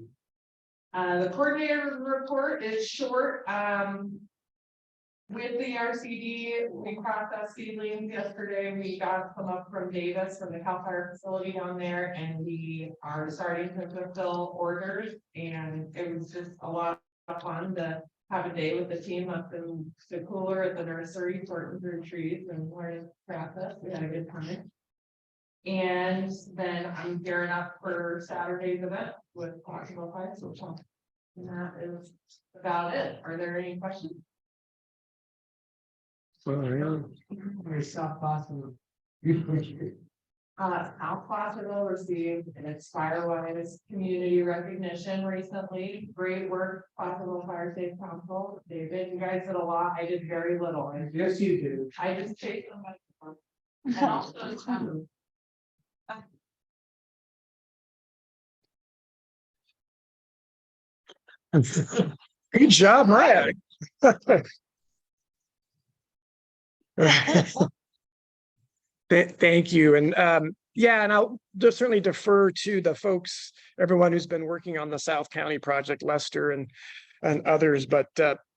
The coordinator report is short. With the RCD, we processed seedlings yesterday. We got some up from Davis from the Cal Fire facility down there, and we are starting to fulfill orders. And it was just a lot of fun to have a day with the team up in the cooler at the nursery, sorting through trees and learning the process. We had a good time. And then I'm gearing up for Saturday's event with Clarksville Fire. And that is about it. Are there any questions? very soft possible. South Placerville received its Firewise community recognition recently. Great work, Placerville Fire Safe Council. David, you guys did a lot. I did very little. Yes, you do. I just chased them. And also, Good job, Maya. Thank you. And yeah, and I'll just certainly defer to the folks, everyone who's been working on the South County project, Lester and others. But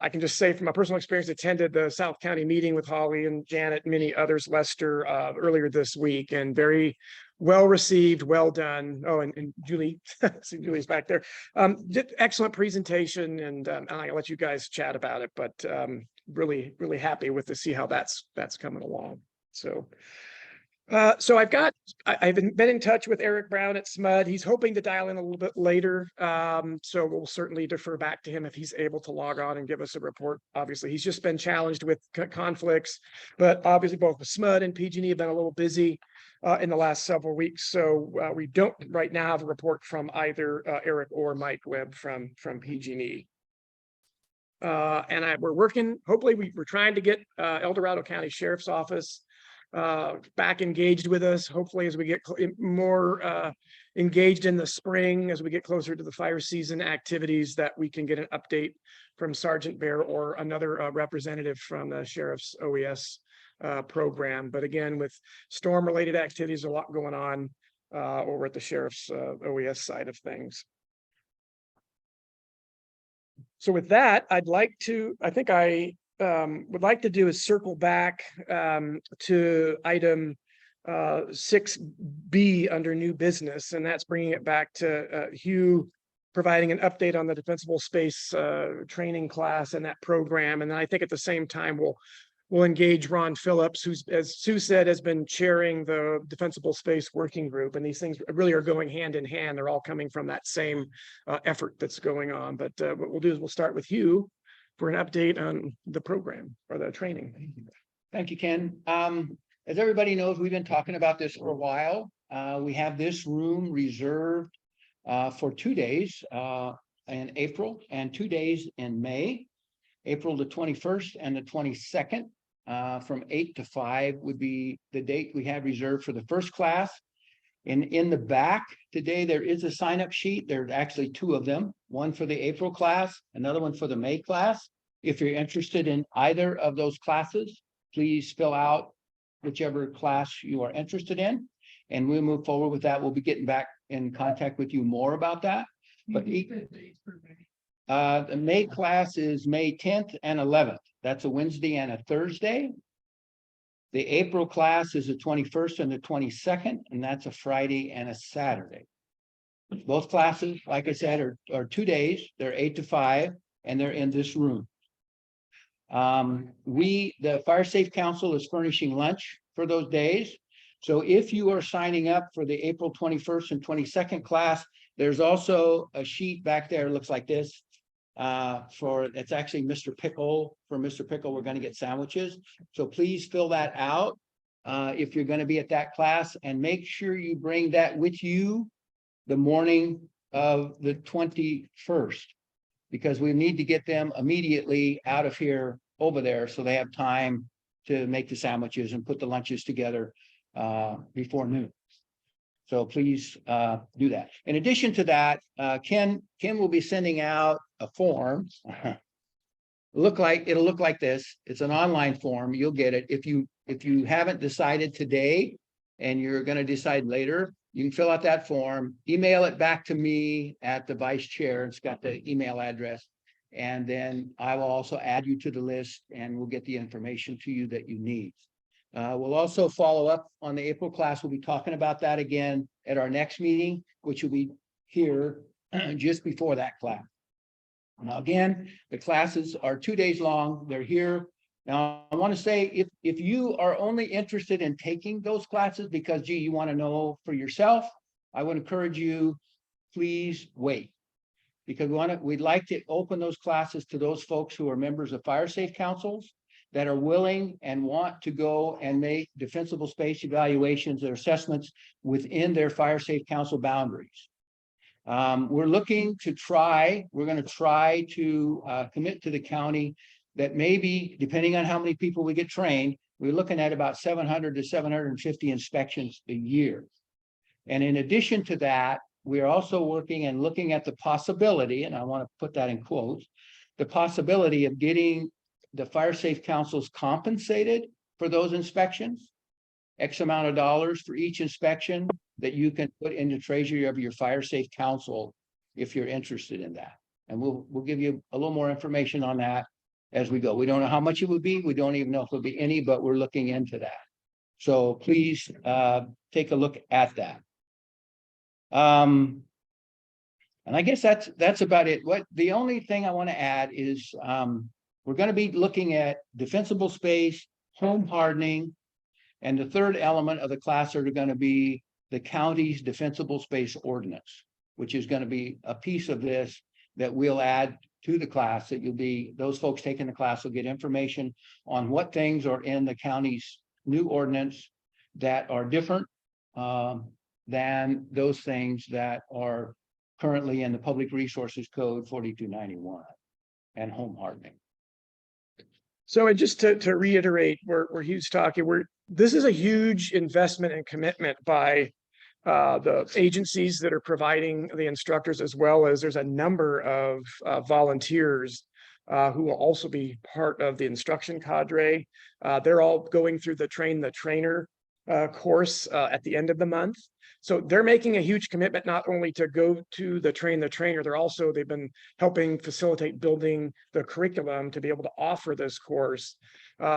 I can just say from my personal experience, attended the South County meeting with Holly and Janet, and many others, Lester, earlier this week, and very well received, well done. Oh, and Julie, see Julie's back there. Did excellent presentation, and I'll let you guys chat about it, but really, really happy with to see how that's coming along. So. So I've been in touch with Eric Brown at SMUD. He's hoping to dial in a little bit later. So we'll certainly defer back to him if he's able to log on and give us a report. Obviously, he's just been challenged with conflicts, but obviously both SMUD and PG&E have been a little busy in the last several weeks. So we don't right now have a report from either Eric or Mike Webb from PG&E. And we're working, hopefully we're trying to get El Dorado County Sheriff's Office back engaged with us, hopefully as we get more engaged in the spring, as we get closer to the fire season activities, that we can get an update from Sergeant Bear or another representative from the Sheriff's OES program. But again, with storm related activities, a lot going on over at the Sheriff's OES side of things. So with that, I would like to do is circle back to item 6B under new business, and that's bringing it back to Hugh providing an update on the defensible space training class and that program. And then I think at the same time we'll engage Ron Phillips, who's, as Sue said, has been chairing the defensible space working group, and these things really are going hand in hand. They're all coming from that same effort that's going on. But what we'll do is we'll start with Hugh for an update on the program or the training. Thank you, Ken. As everybody knows, we've been talking about this for a while. We have this room reserved for 2 days in April and 2 days in May. April the 21st and the 22nd from 8 to 5 would be the date we have reserved for the first class. And in the back today, there is a sign-up sheet. There's actually 2 of them, one for the April class, another one for the May class. If you're interested in either of those classes, please fill out whichever class you are interested in, and we'll move forward with that. We'll be getting back in contact with you more about that. But the May class is May 10th and 11th. That's a Wednesday and a Thursday. The April class is the 21st and the 22nd, and that's a Friday and a Saturday. Both classes, like I said, are 2 days. They're 8 to 5, and they're in this room. The Fire Safe Council is furnishing lunch for those days. So if you are signing up for the April 21st and 22nd class, there's also a sheet back there, looks like this. It's actually Mr. Pickle. For Mr. Pickle, we're going to get sandwiches. So please fill that out if you're going to be at that class, and make sure you bring that with you the morning of the 21st, because we need to get them immediately out of here over there so they have time to make the sandwiches and put the lunches together before noon. So please do that. In addition to that, Ken will be sending out a form. It'll look like this. It's an online form. You'll get it. If you haven't decided today and you're going to decide later, you can fill out that form, email it back to me at the vice chair. It's got the email address. And then I will also add you to the list, and we'll get the information to you that you need. We'll also follow up on the April class. We'll be talking about that again at our next meeting, which will be here just before that class. Now, again, the classes are 2 days long. They're here. Now, I want to say, if you are only interested in taking those classes because, gee, you want to know for yourself, I would encourage you, please wait. Because we'd like to open those classes to those folks who are members of fire safe councils that are willing and want to go and make defensible space evaluations or assessments within their fire safe council boundaries. We're going to try to commit to the county that maybe, depending on how many people we get trained, we're looking at about 700 to 750 inspections a year. And in addition to that, we are also working and looking at the possibility, and I want to put that in quotes, the possibility of getting the fire safe councils compensated for those inspections. X amount of dollars for each inspection that you can put in the treasury of your fire safe council if you're interested in that. And we'll give you a little more information on that as we go. We don't know how much it would be. We don't even know if there'll be any, but we're looking into that. So please take a look at that. And I guess that's about it. The only thing I want to add is we're going to be looking at defensible space, home hardening, and the third element of the class are going to be the county's defensible space ordinance, which is going to be a piece of this that we'll add to the class. That those folks taking the class will get information on what things are in the county's new ordinance that are different than those things that are currently in the Public Resources Code 4291 and home hardening. So and just to reiterate where Hugh's talking, this is a huge investment and commitment by the agencies that are providing the instructors, as well as there's a number of volunteers who will also be part of the instruction cadre. They're all going through the train the trainer course at the end of the month. So they're making a huge commitment not only to go to the train the trainer, they've been helping facilitate building the curriculum to be able to offer this course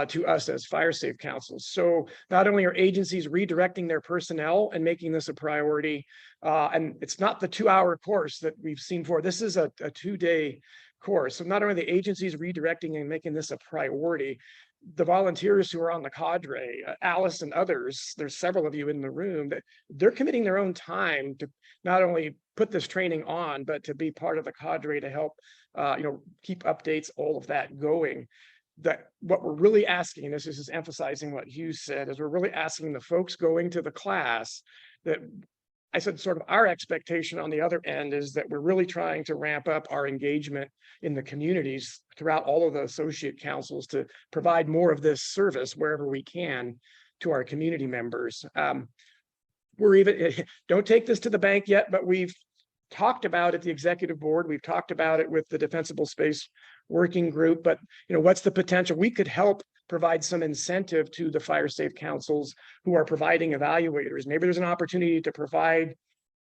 to us as fire safe councils. So not only are agencies redirecting their personnel and making this a priority, and it's not the 2-hour course that we've seen for, this is a 2-day course. So not only the agencies redirecting and making this a priority, the volunteers who are on the cadre, Alice and others, there's several of you in the room, that they're committing their own time to not only put this training on, but to be part of the cadre to help, keep updates, all of that going. That what we're really asking, and this is just emphasizing what Hugh said, is we're really asking the folks going to the class that I said sort of our expectation on the other end is that we're really trying to ramp up our engagement in the communities throughout all of the associate councils to provide more of this service wherever we can to our community members. Don't take this to the bank yet, but we've talked about at the executive board, we've talked about it with the Defensible Space Working Group, but what's the potential? We could help provide some incentive to the fire safe councils who are providing evaluators. Maybe there's an opportunity to provide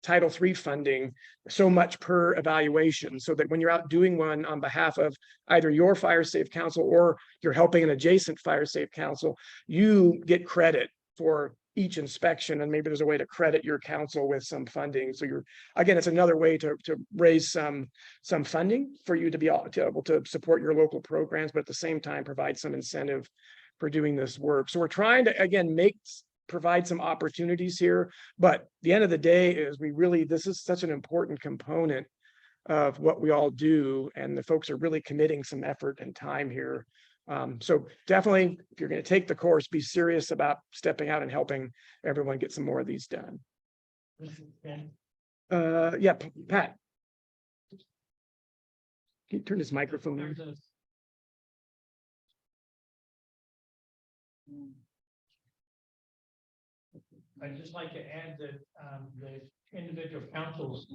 Title III funding, so much per evaluation, so that when you're out doing one on behalf of either your fire safe council or you're helping an adjacent fire safe council, you get credit for each inspection, and maybe there's a way to credit your council with some funding. So it's another way to raise some funding for you to be able to support your local programs, but at the same time provide some incentive for doing this work. So we're trying to again provide some opportunities here, but the end of the day is this is such an important component of what we all do, and the folks are really committing some effort and time here. So definitely, if you're going to take the course, be serious about stepping out and helping everyone get some more of these done. Yeah, Pat. Can you turn his microphone there? I'd just like to add that the individual councils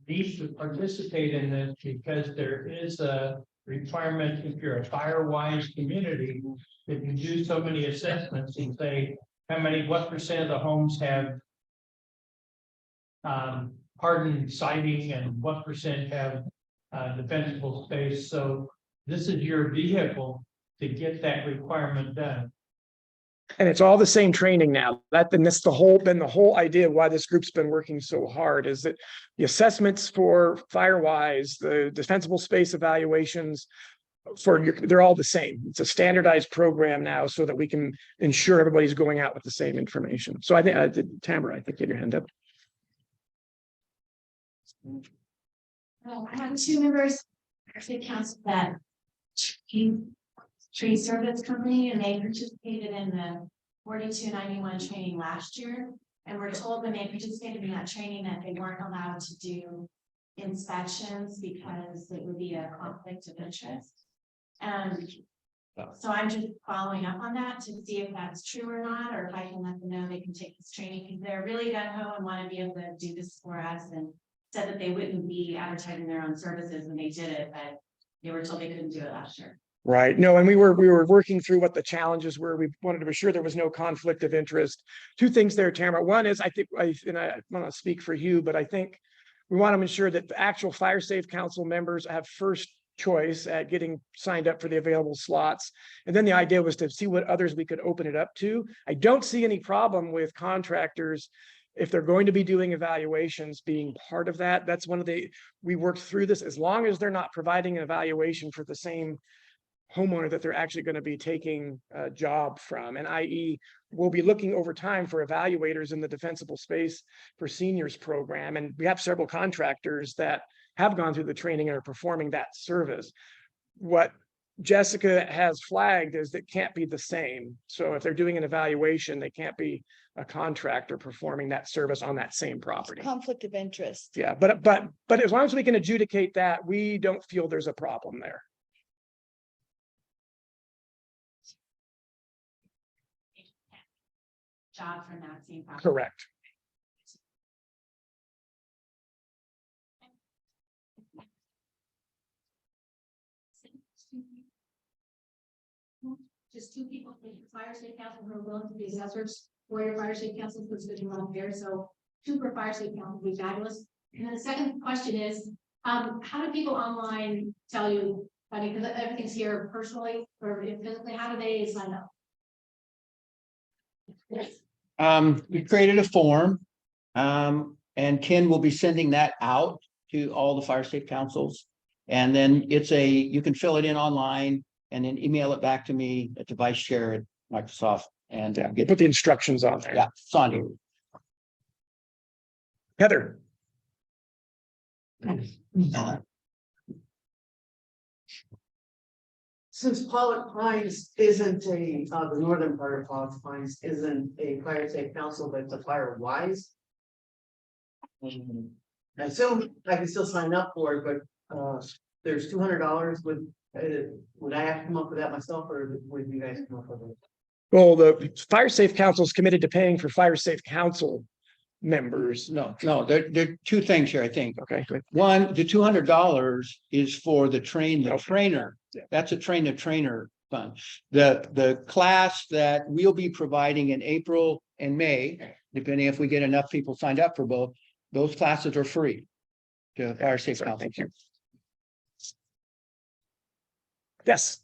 need to participate in this because there is a requirement if you're a fire-wise community that you do so many assessments and say what percent of the homes have hardened siding and what percent have defensible space. So this is your vehicle to get that requirement done. And it's all the same training now. That's the whole idea of why this group's been working so hard, is that the assessments for Firewise, the defensible space evaluations they're all the same. It's a standardized program now so that we can ensure everybody's going out with the same information. So I think Tamara, I think you had your hand up. I have 2 members of the city council that tree service company, and they participated in the 4291 training last year, and we're told when they participated in that training that they weren't allowed to do inspections because it would be a conflict of interest. So I'm just following up on that to see if that's true or not, or if I can let them know they can take this training, because they're really gung ho and want to be able to do this for us, and said that they wouldn't be advertising their own services when they did it, but they were told they couldn't do it last year. Right. No, and we were working through what the challenges were. We wanted to be sure there was no conflict of interest. Two things there, Tamara. One is I want to speak for you, but I think we want to ensure that the actual Fire Safe Council members have first choice at getting signed up for the available slots. And then the idea was to see what others we could open it up to. I don't see any problem with contractors if they're going to be doing evaluations being part of that. That's one of we worked through this, as long as they're not providing an evaluation for the same homeowner that they're actually going to be taking a job from. And i.e. we'll be looking over time for evaluators in the Defensible Space for Seniors program. And we have several contractors that have gone through the training and are performing that service. What Jessica has flagged is that can't be the same. So if they're doing an evaluation, they can't be a contractor performing that service on that same property. Conflict of interest. Yeah, but as long as we can adjudicate that, we don't feel there's a problem there. Job from that same property. Correct. Just two people from the Fire Safe Council who are willing to be assessors for your Fire Safe Council, puts good in one there, so two per Fire Safe Council would be fabulous. And then the second question is, how do people online tell you, I mean, because everything's here personally or physically, how do they sign up? We created a form. And Ken will be sending that out to all the fire safe councils. And then you can fill it in online and then email it back to me at the vice chair at Microsoft and get Put the instructions on there. yeah, it's on here. Heather. Since Pollock Pines isn't the northern part of Pollock Pines isn't a fire safe council, but it's a fire wise. I assume I can still sign up for it, but there's $200. Would I have to come up with that myself, or would you guys come up with it? Well, the Fire Safe Council is committed to paying for Fire Safe Council members. No, there are two things here, I think. Okay, good. One, the $200 is for the Okay. trainer. Yeah. That's a train the trainer fund. The class that we'll be providing in April and May, depending if we get enough people signed up for both, those classes are free to Fire Safe Council. Thank you. Yes.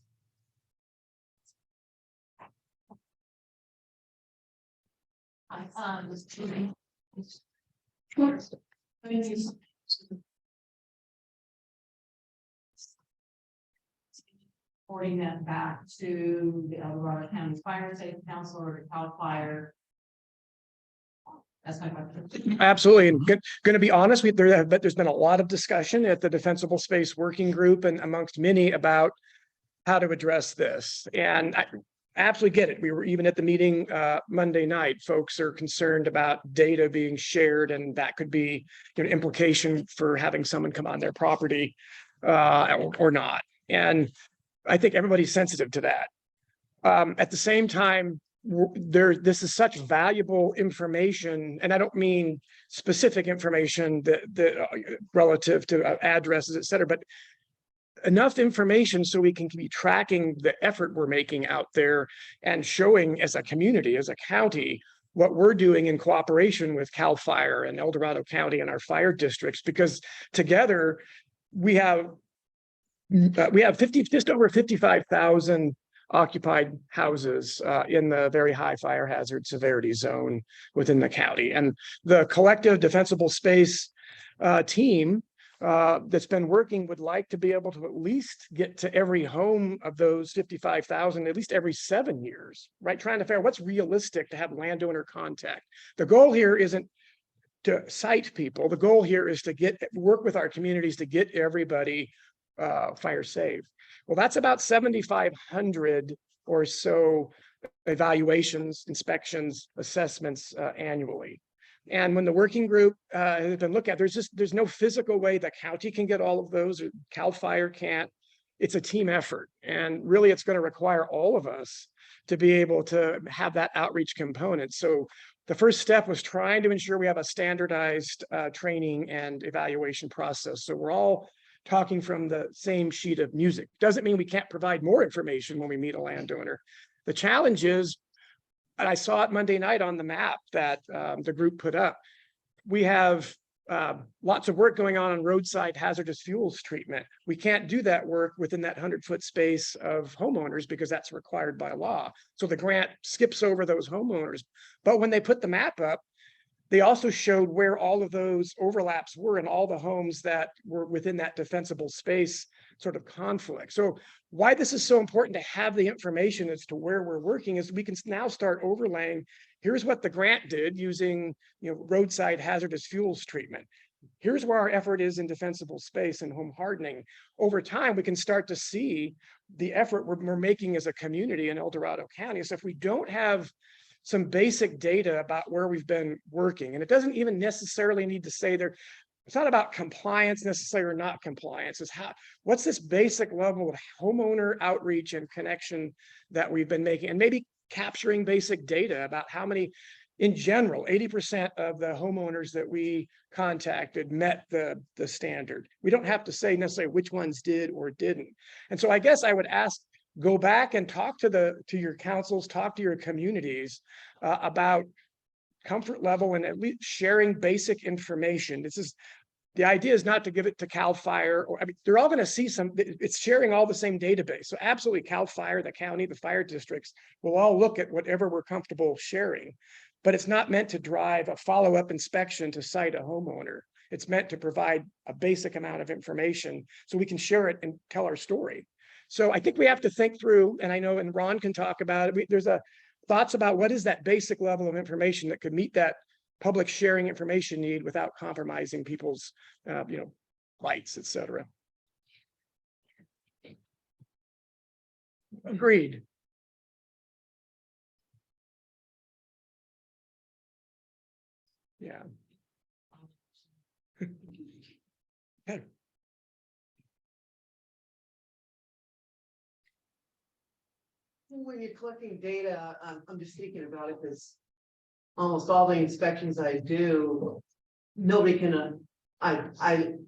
Reporting that back to the El Dorado County Fire Safe Council or CAL FIRE. That's my question. Absolutely. And going to be honest, there's been a lot of discussion at the Defensible Space Working Group and amongst many about how to address this. And I absolutely get it. We were even at the meeting Monday night. Folks are concerned about data being shared, and that could be an implication for having someone come on their property or not. And I think everybody's sensitive to that. At the same time, this is such valuable information, and I don't mean specific information that relative to addresses, et cetera, but enough information so we can be tracking the effort we're making out there and showing as a community, as a county, what we're doing in cooperation with CAL FIRE and El Dorado County and our fire districts, because together we have just over 55,000 occupied houses in the very high fire hazard severity zone within the county. And the collective Defensible Space team that's been working would like to be able to at least get to every home of those 55,000, at least every 7 years, right? Trying to figure out what's realistic to have landowner contact. The goal here isn't to cite people. The goal here is to work with our communities to get everybody fire safe. Well, that's about 7,500 or so evaluations, inspections, assessments annually. And when the working group has been looked at, there's no physical way the county can get all of those, or CAL FIRE can't. it's a team effort. And really, it's going to require all of us to be able to have that outreach component. So the first step was trying to ensure we have a standardized training and evaluation process. So we're all talking from the same sheet of music. Doesn't mean we can't provide more information when we meet a landowner. The challenge is, and I saw it Monday night on the map that the group put up, we have lots of work going on roadside hazardous fuels treatment. We can't do that work within that 100-foot space of homeowners because that's required by law. So the grant skips over those homeowners. But when they put the map up, they also showed where all of those overlaps were in all the homes that were within that defensible space sort of conflict. So why this is so important to have the information as to where we're working is we can now start overlaying. Here's what the grant did using, roadside hazardous fuels treatment. Here's where our effort is in defensible space and home hardening. Over time, we can start to see the effort we're making as a community in El Dorado County. So if we don't have some basic data about where we've been working, and it doesn't even necessarily need to say there, it's not about compliance necessarily or not compliance, it's what's this basic level of homeowner outreach and connection that we've been making, and maybe capturing basic data about how many, in general, 80% of the homeowners that we contacted met the standard. We don't have to say necessarily which ones did or didn't. And so I guess I would ask, go back and talk to your councils, talk to your communities about comfort level and at least sharing basic information. The idea is not to give it to CAL FIRE, or they're all going to see it's sharing all the same database. So absolutely CAL FIRE, the county, the fire districts will all look at whatever we're comfortable sharing, but it's not meant to drive a follow-up inspection to cite a homeowner. It's meant to provide a basic amount of information so we can share it and tell our story. So I think we have to think through, and I know, and Ron can talk about it. There's thoughts about what is that basic level of information that could meet that public sharing information need without compromising people's, rights, et cetera. Agreed. Yeah. Okay. When you're collecting data, I'm just thinking about it because almost all the inspections I do, nobody can, occupied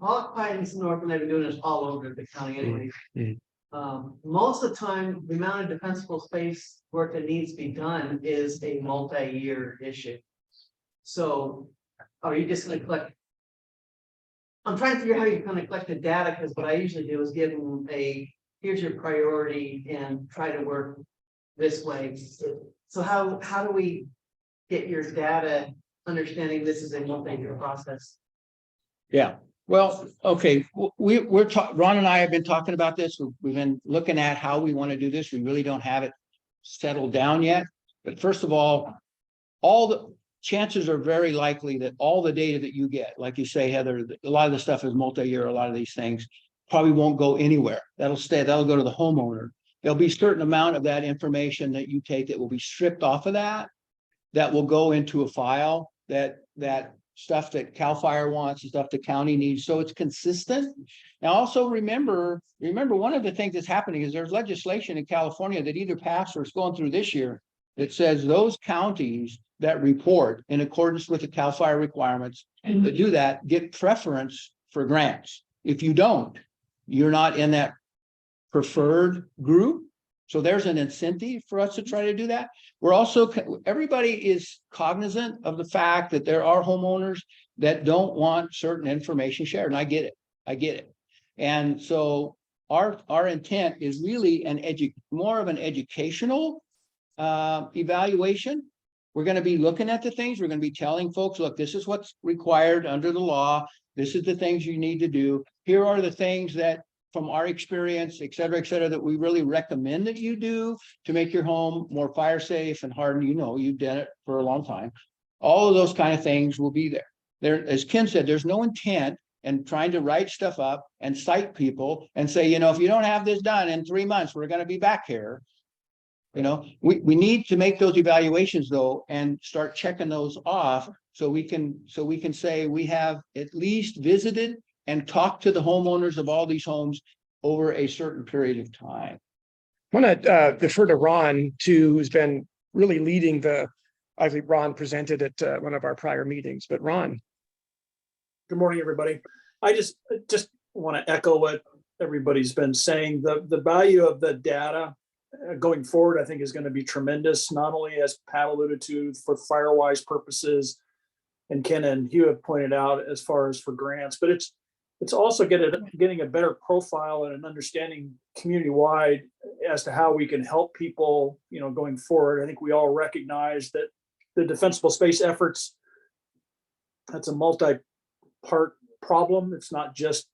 in North, and I've been doing this all over the county anyway. Most of the time, the amount of defensible space work that needs to be done is a multi-year issue. So are you just gonna collect? I'm trying to figure out how you're gonna collect the data, because what I usually do is give them here's your priority and try to work this way. So how do we get your data, understanding this is a multi-year process? Yeah, well, okay, Ron and I have been talking about this. We've been looking at how we want to do this. We really don't have it settled down yet. But first of all the chances are very likely that all the data that you get, like you say, Heather, a lot of the stuff is multi-year, a lot of these things probably won't go anywhere. That'll go to the homeowner. There'll be a certain amount of that information that you take that will be stripped off of that will go into a file, that stuff that CAL FIRE wants and stuff the county needs. So it's consistent. Now also remember one of the things that's happening is there's legislation in California that either passed or is going through this year that says those counties that report in accordance with the CAL FIRE requirements that do that get preference for grants. If you don't, you're not in that preferred group. So there's an incentive for us to try to do that. We're also, everybody is cognizant of the fact that there are homeowners that don't want certain information shared, and I get it. And so our intent is really more of an educational evaluation. We're going to be looking at the things, we're going to be telling folks, look, this is what's required under the law. This is the things you need to do. Here are the things that from our experience, et cetera, that we really recommend that you do to make your home more fire safe and hardened. You've done it for a long time. All of those kind of things will be there. There, as Ken said, there's no intent in trying to write stuff up and cite people and say, if you don't have this done in 3 months, we're going to be back here. We need to make those evaluations though, and start checking those off so we can say we have at least visited and talk to the homeowners of all these homes over a certain period of time. I want to defer to Ron too, who's been really leading I think Ron presented at one of our prior meetings, but Ron. Good morning, everybody. I just want to echo what everybody's been saying. The value of the data going forward, I think, is going to be tremendous, not only as Pat alluded to for FireWise purposes, and Ken and Hugh have pointed out as far as for grants, but it's also getting a better profile and an understanding community-wide as to how we can help people, going forward. I think we all recognize that the defensible space efforts, that's a multi-part problem. It's not just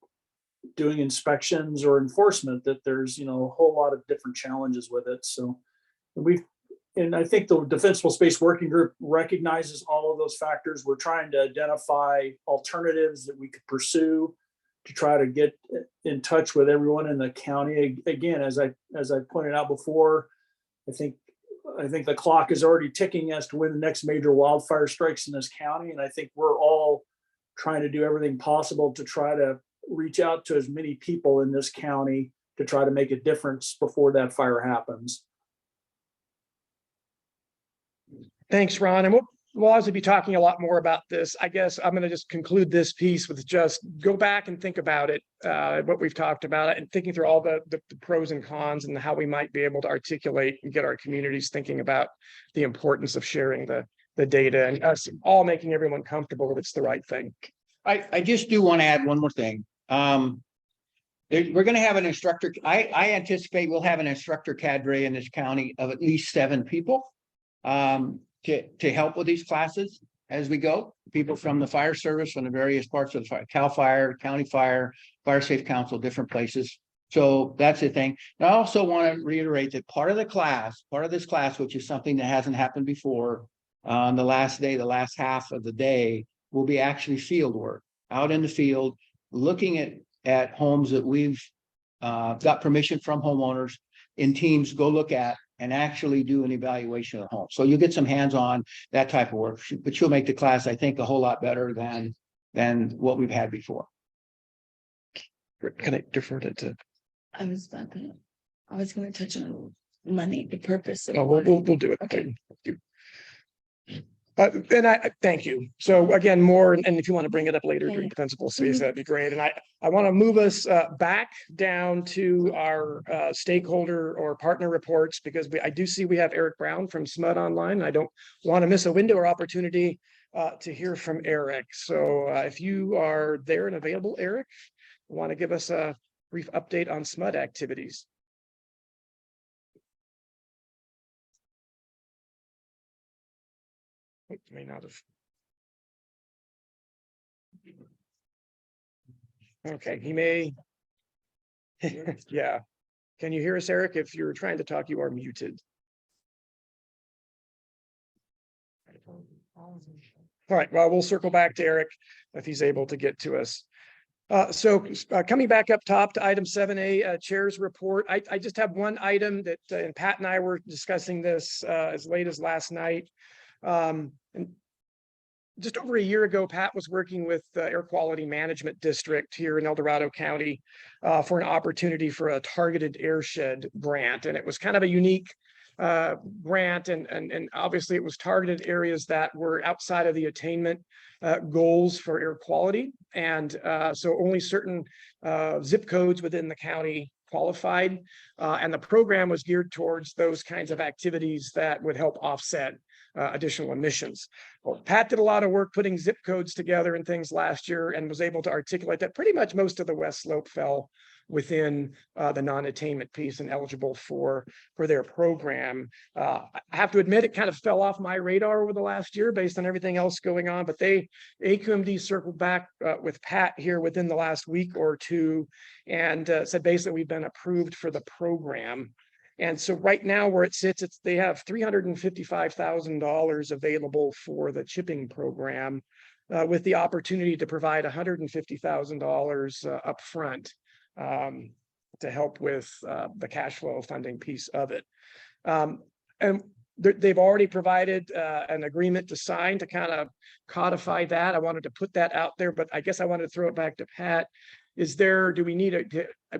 doing inspections or enforcement, that there's, a whole lot of different challenges with it. So and I think the Defensible Space Working Group recognizes all of those factors. We're trying to identify alternatives that we could pursue to try to get in touch with everyone in the county. Again, as I pointed out before, I think the clock is already ticking as to when the next major wildfire strikes in this county. And I think we're all trying to do everything possible to try to reach out to as many people in this county to try to make a difference before that fire happens. Thanks, Ron. And we'll also be talking a lot more about this. I guess I'm going to just conclude this piece with just go back and think about it, what we've talked about, and thinking through all the pros and cons and how we might be able to articulate and get our communities thinking about the importance of sharing the data and us all making everyone comfortable that it's the right thing. I just do want to add one more thing. We're going to have an instructor. I anticipate we'll have an instructor cadre in this county of at least 7 people to help with these classes as we go. People from the fire service, from the various parts of the fire, CAL FIRE, County Fire, Fire Safe Council, different places. So that's the thing. And I also want to reiterate that part of this class, which is something that hasn't happened before, on the last day, the last half of the day, will be actually field work out in the field, looking at homes that we've got permission from homeowners in teams go look at and actually do an evaluation of the home. So you get some hands-on that type of work, but you'll make the class, I think, a whole lot better than what we've had before. Can I defer to? I was going to touch on money, the purpose. Oh, we'll do it. Okay. And I thank you. So again, more, and if you want to bring it up later during Defensible Space, that'd be great. And I want to move us back down to our stakeholder or partner reports, because I do see we have Eric Brown from SMUD online. I don't want to miss a window or opportunity to hear from Eric. So if you are there and available, Eric, want to give us a brief update on SMUD activities. May not have. Okay, he may. Yeah. Can you hear us, Eric? If you're trying to talk, you are muted. All right, well, we'll circle back to Eric if he's able to get to us. So coming back up top to item 7A, chair's report. I just have one item that, and Pat and I were discussing this as late as last night. And just over a year ago, Pat was working with the Air Quality Management District here in El Dorado County for an opportunity for a targeted airshed grant. And it was kind of a unique grant, and obviously it was targeted areas that were outside of the attainment goals for air quality. And so only certain zip codes within the county qualified. And the program was geared towards those kinds of activities that would help offset additional emissions. Well, Pat did a lot of work putting zip codes together and things last year and was able to articulate that pretty much most of the West Slope fell within the non-attainment piece and eligible for their program. I have to admit, it kind of fell off my radar over the last year based on everything else going on, but AQMD circled back with Pat here within the last week or two and said basically we've been approved for the program. And so right now where it sits, they have $355,000 available for the chipping program with the opportunity to provide $150,000 upfront to help with the cash flow funding piece of it. And they've already provided an agreement to sign to kind of codify that. I wanted to put that out there, but I guess I wanted to throw it back to Pat. Do we need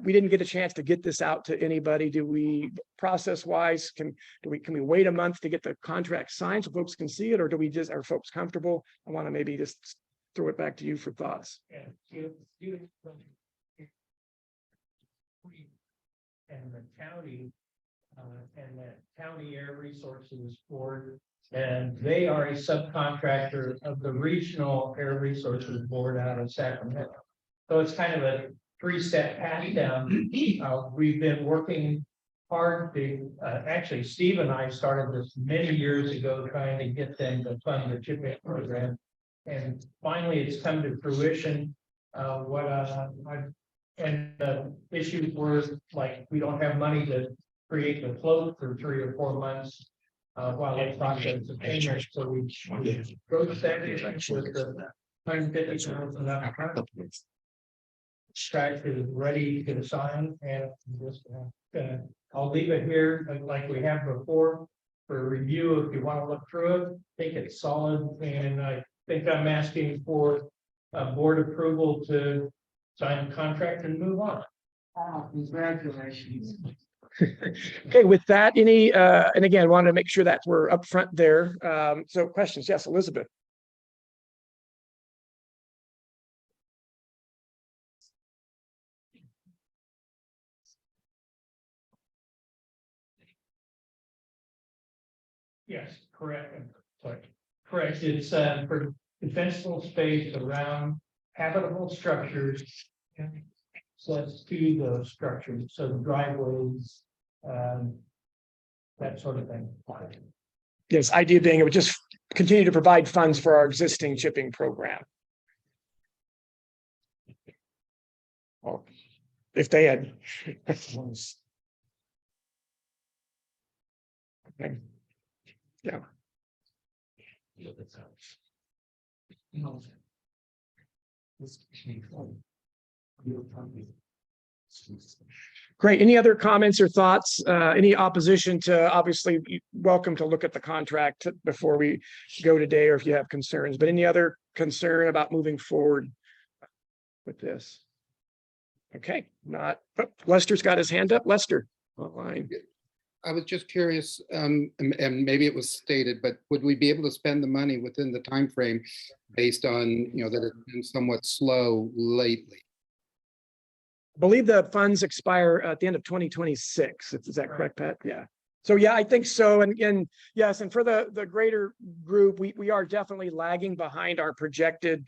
we didn't get a chance to get this out to anybody. Do we, process wise, can we wait a month to get the contract signed so folks can see it, or are folks comfortable? I want to maybe just throw it back to you for thoughts. And the county, and the County Air Resources Board, and they are a subcontractor of the Regional Air Resources Board out of Sacramento. So it's kind of a three-step path down. We've been working hard to, actually, Steve and I started this many years ago, trying to get them to fund the CHIP program. And finally, it's come to fruition. And the issues were like, we don't have money to create the float for 3 or 4 months. While they process the payment, so we go to that with the $150,000 contract is ready to sign, and just I'll leave it here like we have before for review. If you want to look through it, think it's solid, and I think I'm asking for board approval to sign the contract and move on. Congratulations. Okay, with that, and again, wanted to make sure that we're upfront there. So questions? Yes, Elizabeth. Yes, correct. Sorry. Correct. It's for defensible space around habitable structures. So let's do those structures, so driveways, that sort of thing. Yes, idea being it would just continue to provide funds for our existing chipping program. Well, if they had. Okay. Yeah. Great. Any other comments or thoughts? Any opposition to, obviously, welcome to look at the contract before we go today, or if you have concerns, but any other concern about moving forward with this? Okay, not, Lester's got his hand up. Lester, online. I was just curious, and maybe it was stated, but would we be able to spend the money within the time frame based on, that it's been somewhat slow lately? I believe the funds expire at the end of 2026. Is that correct, Pat? Yeah. So yeah, I think so. And yes, and for the greater group, we are definitely lagging behind our projected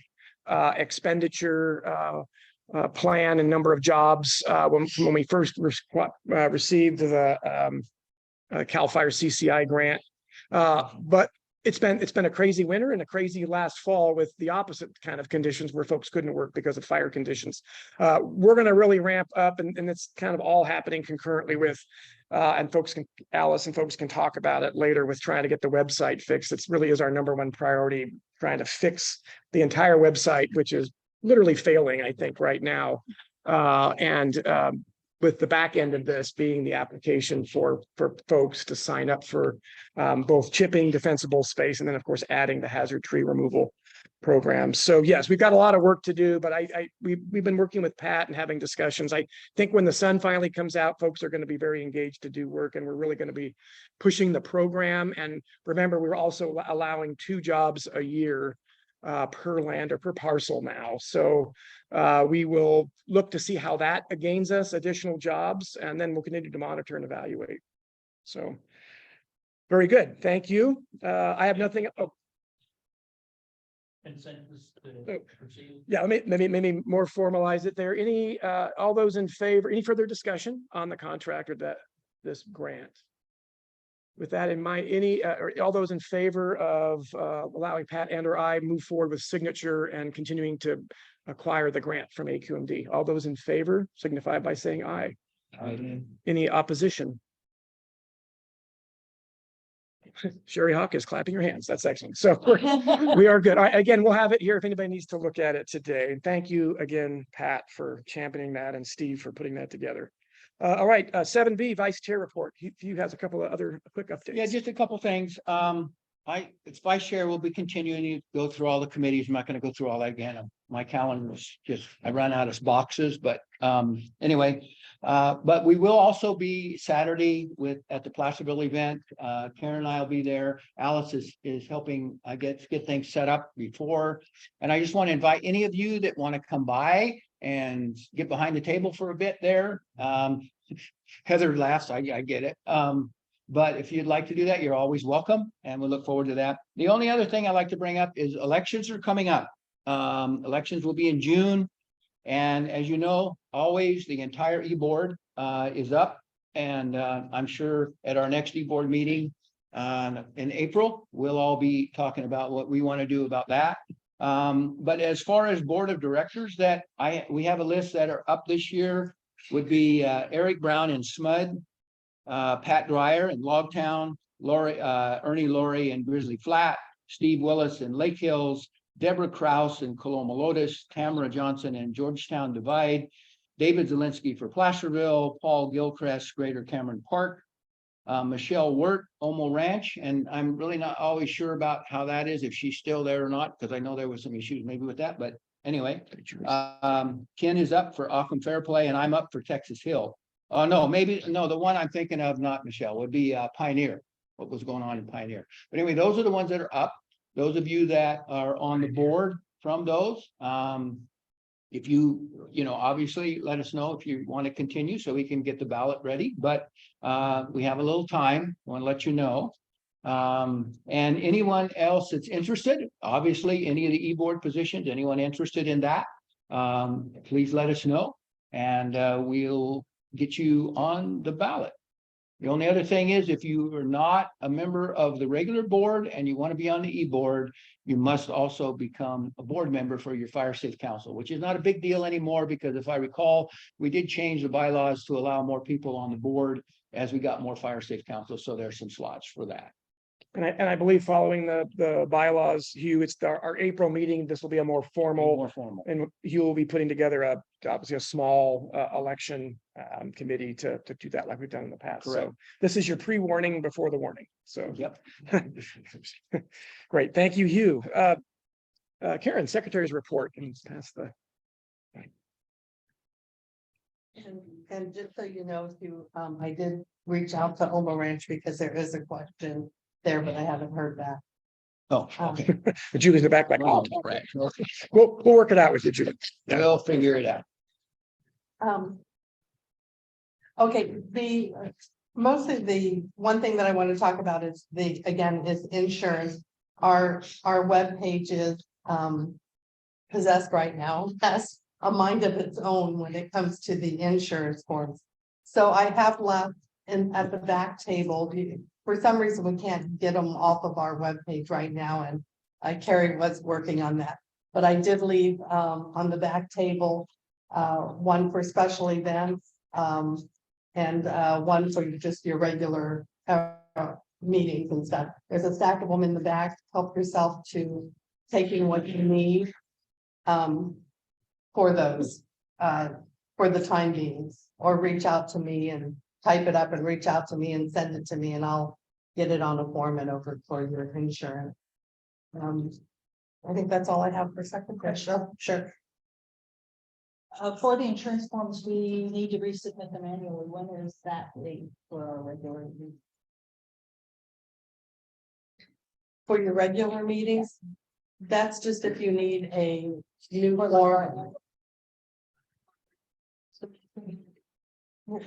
expenditure plan and number of jobs when we first received the CAL FIRE CCI grant. But it's been a crazy winter and a crazy last fall with the opposite kind of conditions where folks couldn't work because of fire conditions. We're going to really ramp up, and it's kind of all happening concurrently with, and Alice and folks can talk about it later, with trying to get the website fixed. It really is our number one priority, trying to fix the entire website, which is literally failing, I think, right now. With the back end of this being the application for folks to sign up for both chipping, defensible space, and then of course adding the hazard tree removal program. So yes, we've got a lot of work to do, but we've been working with Pat and having discussions. I think when the sun finally comes out, folks are going to be very engaged to do work, and we're really going to be pushing the program. And remember, we're also allowing 2 jobs a year per land or per parcel now. So we will look to see how that gains us additional jobs, and then we'll continue to monitor and evaluate. So very good. Thank you. I have nothing. Oh, Consensus to proceed. yeah, maybe more formalize it there. Any all those in favor, any further discussion on the contract or this grant? With that in mind, all those in favor of allowing Pat and or I move forward with signature and continuing to acquire the grant from AQMD? All those in favor signify by saying aye. Aye. Any opposition? Sherry Hawk is clapping her hands. That's excellent. So we are good. All right, again, we'll have it here if anybody needs to look at it today. Thank you again, Pat, for championing that, and Steve for putting that together. All right, 7B, Vice Chair report. Hugh has a couple of other quick updates. Yeah, just a couple things. It's vice chair, will be continuing to go through all the committees. I'm not gonna go through all that again. My calendar was just, I ran out of boxes, but, anyway. But we will also be Saturday at the Placerville event. Karen and I will be there. Alice is helping, I guess, get things set up before. And I just want to invite any of you that want to come by and get behind the table for a bit there. Heather laughs, I get it. But if you'd like to do that, you're always welcome, and we look forward to that. The only other thing I'd like to bring up is elections are coming up. Elections will be in June. And as you know, always the entire e-board is up. And I'm sure at our next e-board meeting in April, we'll all be talking about what we want to do about that. But as far as board of directors we have a list that are up this year would be Eric Brown in SMUD, Pat Dwyer in Logtown, Ernie Laurie in Grizzly Flat, Steve Willis in Lake Hills, Deborah Kraus in Coloma Lotus, Tamara Johnson in Georgetown Divide, David Zielinski for Placerville, Paul Gilchrist, Greater Cameron Park, Michelle Wirt, Omo Ranch, and I'm really not always sure about how that is, if she's still there or not, because I know there was some issues maybe with that, but anyway. Ken is up for Occam Fairplay, and I'm up for Texas Hill. No, the one I'm thinking of, not Michelle, would be Pioneer, what was going on in Pioneer. But anyway, those are the ones that are up. Those of you that are on the board from those, if you obviously let us know if you want to continue so we can get the ballot ready, but we have a little time. I want to let you know. And anyone else that's interested, obviously any of the e-board positions, anyone interested in that, please let us know, and we'll get you on the ballot. The only other thing is, if you are not a member of the regular board and you want to be on the e-board, you must also become a board member for your Fire Safe Council, which is not a big deal anymore, because if I recall, we did change the bylaws to allow more people on the board as we got more Fire Safe Council. So there's some slots for that. And I believe following the bylaws, Hugh, it's our April meeting. This will be a more formal, and Hugh will be putting together obviously a small election committee to do that like we've done in the past. Correct. So this is your pre-warning before the warning. So Yep. Great. Thank you, Hugh. Karen, Secretary's report, and pass the. And just so you know, I did reach out to Omo Ranch because there is a question there, but I haven't heard back. Oh, okay. Julie's in the back, like, oh, Right. we'll work it out with you, Julie. We'll figure it out. Okay, mostly the one thing that I want to talk about is is insurance. Our webpage is possessed right now, has a mind of its own when it comes to the insurance forms. So I have left at the back table. For some reason, we can't get them off of our webpage right now, and Carrie was working on that. But I did leave on the back table one for special events and one for just your regular meetings and stuff. There's a stack of them in the back. Help yourself to taking what you need for those for the time being, or reach out to me and type it up and reach out to me and send it to me, and I'll get it on a form and over for your insurance. I think that's all I have for secretary. Sure. For the insurance forms, we need to resubmit them annually. When is that date for our regular? For your regular meetings, that's just if you need a new form.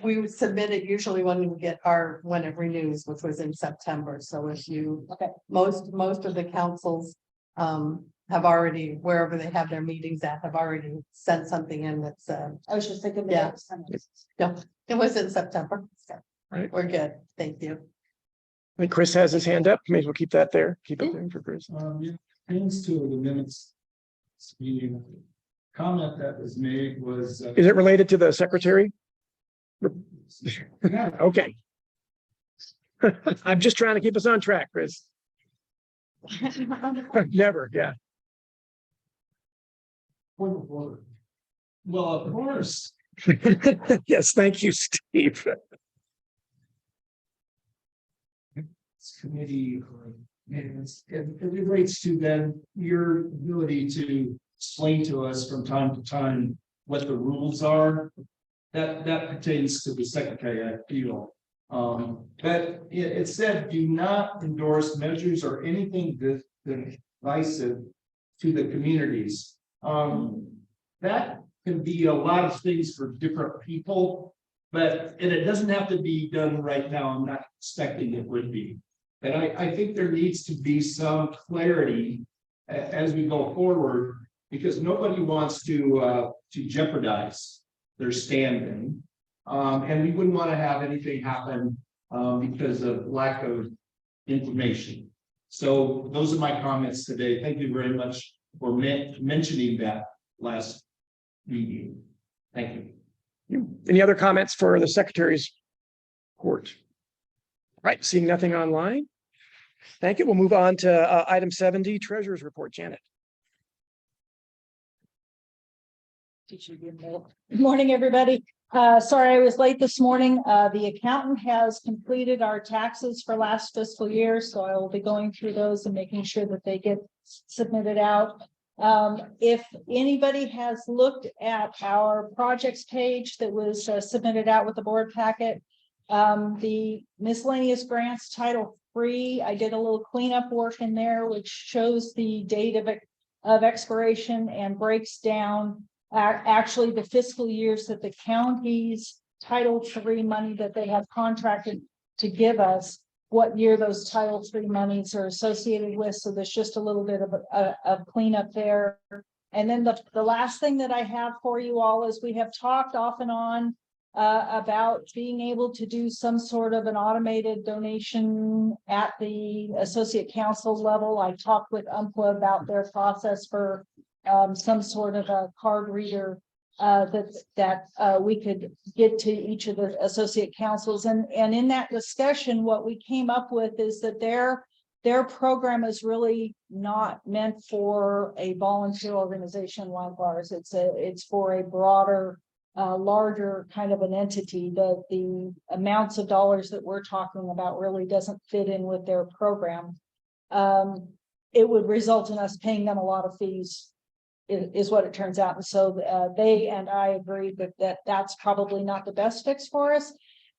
We would submit it usually when we get when it renews, which was in September. So if you, most of the councils have already, wherever they have their meetings at, have already sent something in that's I was just thinking. Yeah, it was in September. So Right. we're good. Thank you. I think Chris has his hand up. Maybe we'll keep that there. Keep it there for Chris. Hands to the minutes. Meeting comment that was made was. Is it related to the secretary? Okay. I'm just trying to keep us on track, Chris. Never, yeah. Point of order. Well, of course, Yes, thank you, Steve. Committee, and it relates to then your ability to explain to us from time to time what the rules are. That pertains to the secretary, I feel. But it said, do not endorse measures or anything divisive to the communities. That can be a lot of things for different people, and it doesn't have to be done right now. I'm not expecting it would be. And I think there needs to be some clarity as we go forward, because nobody wants to jeopardize their standing. And we wouldn't want to have anything happen because of lack of information. So those are my comments today. Thank you very much for mentioning that last meeting. Thank you. Any other comments for the secretary's report? Right, seeing nothing online. Thank you. We'll move on to item 70, treasurer's report. Janet. Good morning, everybody. Sorry I was late this morning. The accountant has completed our taxes for last fiscal year, so I will be going through those and making sure that they get submitted out. If anybody has looked at our projects page that was submitted out with the board packet, the miscellaneous grants Title III, I did a little cleanup work in there, which shows the date of expiration and breaks down actually the fiscal years that the county's Title III money that they have contracted to give us, what year those Title III monies are associated with. So there's just a little bit of cleanup there. And then the last thing that I have for you all is we have talked off and on about being able to do some sort of an automated donation at the associate council level. I talked with UMPWA about their process for some sort of a card reader that we could get to each of the associate councils. And in that discussion, what we came up with is that their program is really not meant for a volunteer organization like ours. It's for a broader, larger kind of an entity. That the amounts of dollars that we're talking about really doesn't fit in with their program. It would result in us paying them a lot of fees, is what it turns out. And so they and I agreed that that's probably not the best fix for us,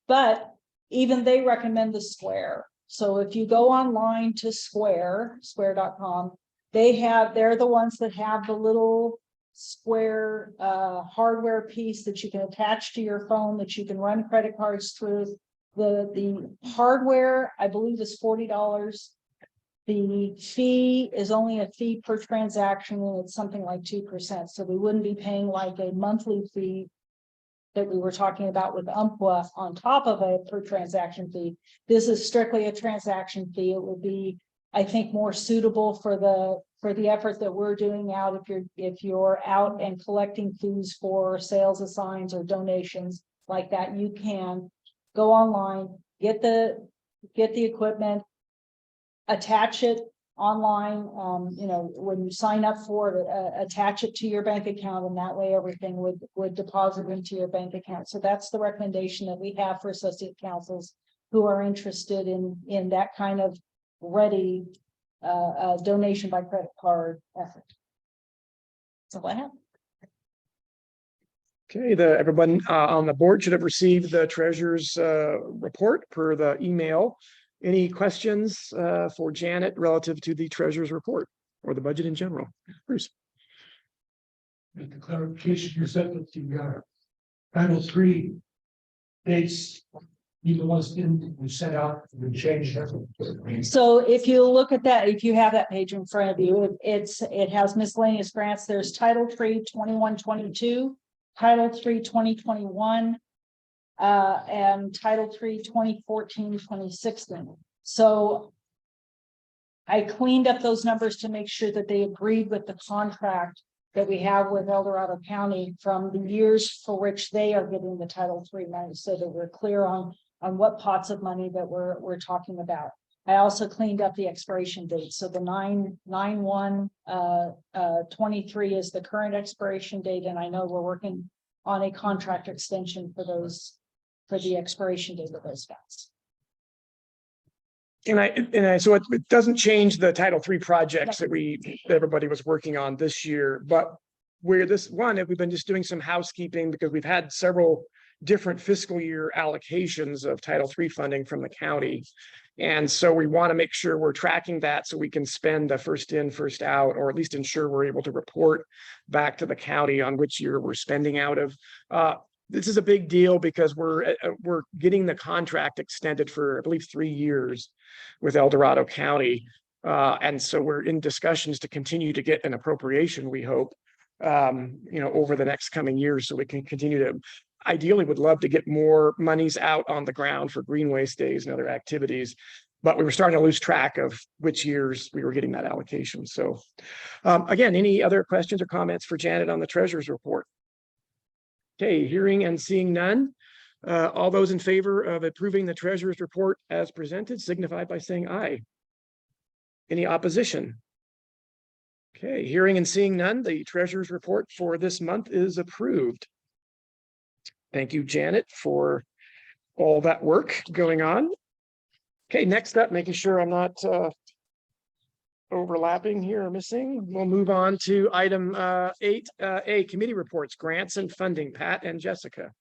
but even they recommend the Square. So if you go online to square.com, they're the ones that have the little Square hardware piece that you can attach to your phone that you can run credit cards through. The hardware, I believe, is $40. The fee is only a fee per transaction, and it's something like 2%. So we wouldn't be paying like a monthly fee that we were talking about with UMPWA on top of a per transaction fee. This is strictly a transaction fee. It would be, I think, more suitable for the effort that we're doing out if you're out and collecting fees for sales of signs or donations like that. You can go online, get the equipment, attach it online, when you sign up for it, attach it to your bank account, and that way everything would deposit into your bank account. So that's the recommendation that we have for associate councils who are interested in that kind of ready donation by credit card effort. So what happened? Okay, everyone on the board should have received the treasurer's report per the email. Any questions for Janet relative to the treasurer's report or the budget in general? Bruce. With the clarification you said that the Title III dates, even ones we set out, we changed everything. So if you look at that, if you have that page in front of you, it has miscellaneous grants. There's Title III 21-22, Title III 2021. And Title III 2014-2016. So I cleaned up those numbers to make sure that they agreed with the contract that we have with El Dorado County from the years for which they are getting the Title III money, so that we're clear on what pots of money that we're talking about. I also cleaned up the expiration date. So the 9/1/23 is the current expiration date, and I know we're working on a contract extension for those, for the expiration date of those funds. So it doesn't change the Title III projects that everybody was working on this year, but where this one, we've been just doing some housekeeping because we've had several different fiscal year allocations of Title III funding from the county. And so we want to make sure we're tracking that so we can spend the first in, first out, or at least ensure we're able to report back to the county on which year we're spending out of. This is a big deal because we're getting the contract extended for, I believe, 3 years with El Dorado County. And so we're in discussions to continue to get an appropriation, we hope, over the next coming years, so we can continue to, ideally would love to get more monies out on the ground for green waste days and other activities. But we were starting to lose track of which years we were getting that allocation. So again, any other questions or comments for Janet on the treasurer's report? Okay, hearing and seeing none. All those in favor of approving the treasurer's report as presented signify by saying aye. Any opposition? Okay, hearing and seeing none, the treasurer's report for this month is approved. Thank you, Janet, for all that work going on. Okay, next up, making sure I'm not overlapping here or missing. We'll move on to item 8A, committee reports, grants and funding. Pat and Jessica.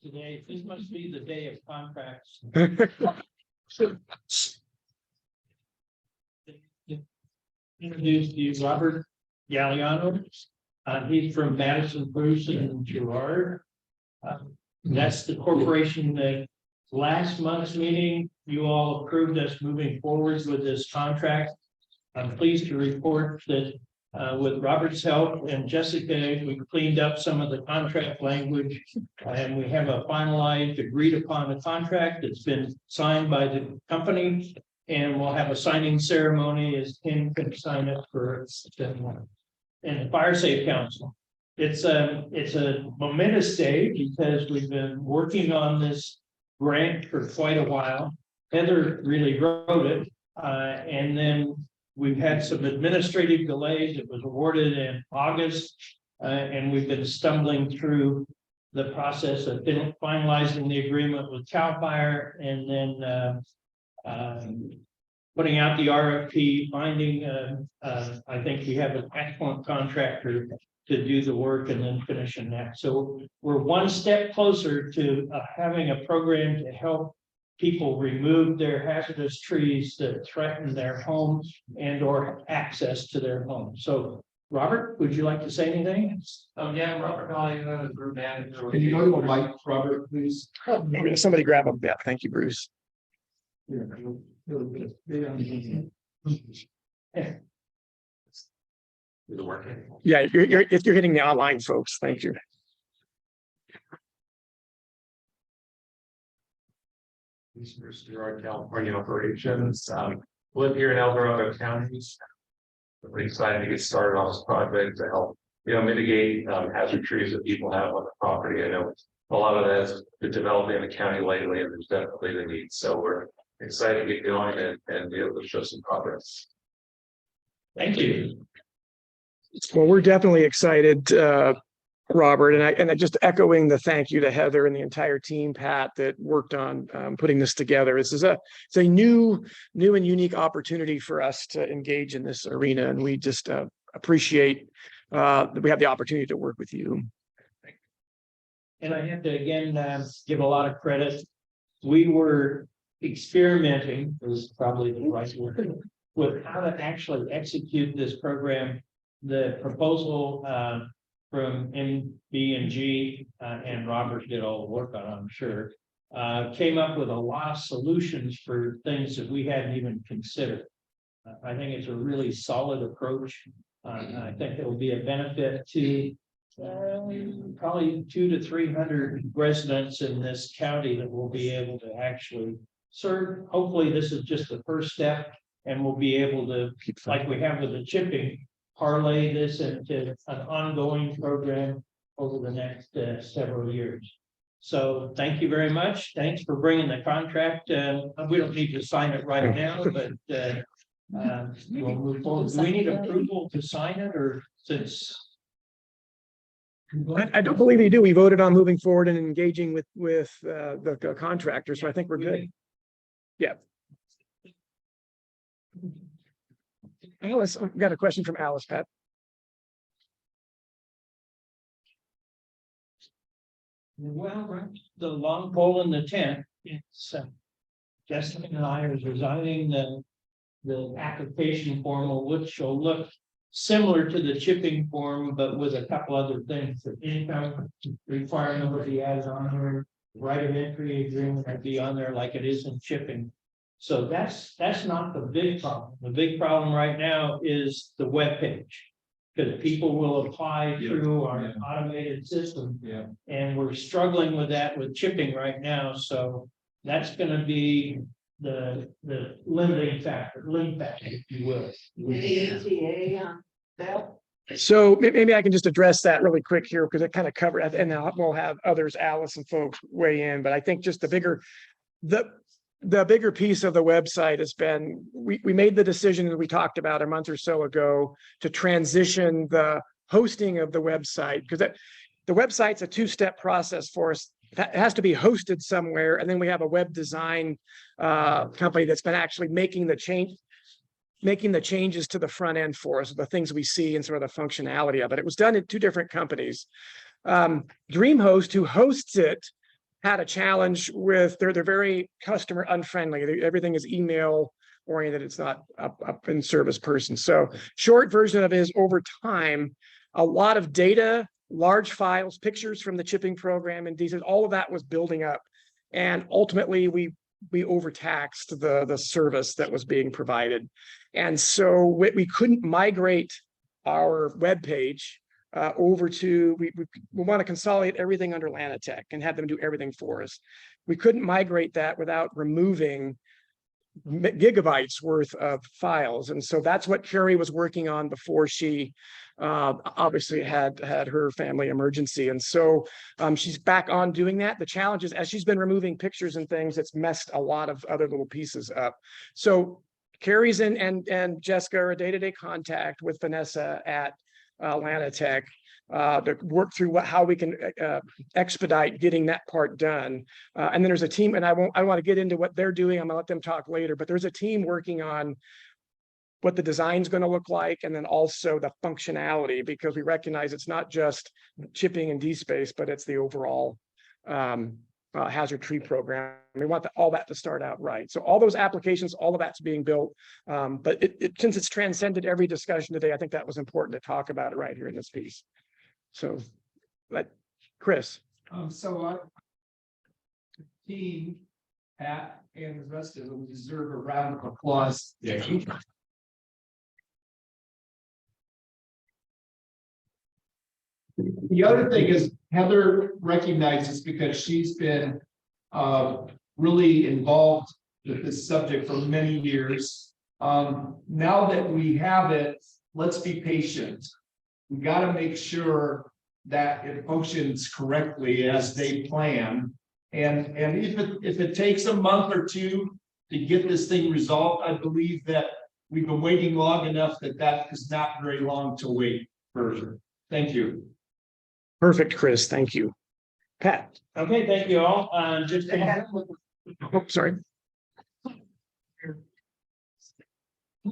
Today, this must be the day of contracts. Introduce to you Robert Galliano. He's from Madison, Bruce and Gerard. That's the corporation that last month's meeting, you all approved us moving forward with this contract. I'm pleased to report that with Robert's help and Jessica, we cleaned up some of the contract language and we have a finalized, agreed upon a contract that's been signed by the company. And we'll have a signing ceremony as Tim can sign it for and the Fire Safe Council. It's a momentous day because we've been working on this grant for quite a while. Heather really wrote it, and then we've had some administrative delays. It was awarded in August, and we've been stumbling through the process of finalizing the agreement with CAL FIRE and then putting out the RFP, finding, I think we have an excellent contractor to do the work and then finishing that. So we're one step closer to having a program to help people remove their hazardous trees that threaten their homes and or access to their homes. So Robert, would you like to say anything? Yeah, Robert Galliano, group manager. Can you go to a mic, Robert, please? Somebody grab them. Yeah, thank you, Bruce. Yeah, you're hitting the online folks. Thank you. Gerard, California operations. Live here in El Dorado County. Really excited to get started on this project to help, mitigate hazard trees that people have on the property. I know a lot of that has been developing in the county lately, and there's definitely the need. So we're excited to get going and be able to show some progress. Thank you. Well, we're definitely excited, Robert, and I just echoing the thank you to Heather and the entire team, Pat, that worked on putting this together. This is it's a new and unique opportunity for us to engage in this arena, and we just appreciate that we have the opportunity to work with you. And I have to again give a lot of credit. We were experimenting, is probably the right word, with how to actually execute this program. The proposal from MB&G and Robert did all the work on it, I'm sure, came up with a lot of solutions for things that we hadn't even considered. I think it's a really solid approach. I think it will be a benefit to probably 200 to 300 residents in this county that will be able to actually serve. Hopefully this is just the first step and we'll be able to, like we have with the chipping, parlay this into an ongoing program over the next several years. So thank you very much. Thanks for bringing the contract. We don't need to sign it right now, but We'll move forward. Do we need approval to sign it or since? I don't believe you do. We voted on moving forward and engaging with the contractor, so I think we're good. Yeah. Alice, I've got a question from Alice, Pat. Well, right, the long pole in the tent, it's Justin and I are designing the application form, which will look similar to the chipping form, but with a couple other things. The income requirement would be added on here, right of entry agreement would be on there like it is in chipping. So that's not the big problem. The big problem right now is the web page. Because people will apply through our automated system. Yeah. And we're struggling with that with chipping right now, so that's gonna be the limiting factor, if you will. So maybe I can just address that really quick here because it kind of covered, and then we'll have others, Alice and folks weigh in, but I think just the bigger piece of the website has been, we made the decision that we talked about a month or so ago to transition the hosting of the website, because the website's a two-step process for us. It has to be hosted somewhere, and then we have a web design company that's been actually making the changes to the front end for us, the things we see and sort of the functionality of it. It was done in two different companies. DreamHost, who hosts it, had a challenge with, they're very customer unfriendly. Everything is email oriented. It's not up in service person. So short version of it is, over time, a lot of data, large files, pictures from the chipping program and diesel, all of that was building up. And ultimately we overtaxed the service that was being provided. And so we couldn't migrate our web page over to, we want to consolidate everything under Lanatech and have them do everything for us. We couldn't migrate that without removing gigabytes worth of files. And so that's what Carrie was working on before she obviously had her family emergency. And so she's back on doing that. The challenge is, as she's been removing pictures and things, it's messed a lot of other little pieces up. So Carrie's and Jessica are a day-to-day contact with Vanessa at Lanatech to work through how we can expedite getting that part done. And then there's a team, and I want to get into what they're doing. I'm gonna let them talk later, but there's a team working on what the design's going to look like, and then also the functionality, because we recognize it's not just chipping and DSpace, but it's the overall hazard tree program. We want all that to start out right. So all those applications, all of that's being built. But since it's transcended every discussion today, I think that was important to talk about it right here in this piece. So, Chris. Team, Pat, and the rest of them deserve a round of applause. Yeah. The other thing is Heather recognizes, because she's been really involved with this subject for many years. Now that we have it, let's be patient. We got to make sure that it functions correctly as they plan. And if it takes a month or two to get this thing resolved, I believe that we've been waiting long enough that is not very long to wait further. Thank you. Perfect, Chris. Thank you. Pat. Okay, thank you all. Just Oh, sorry.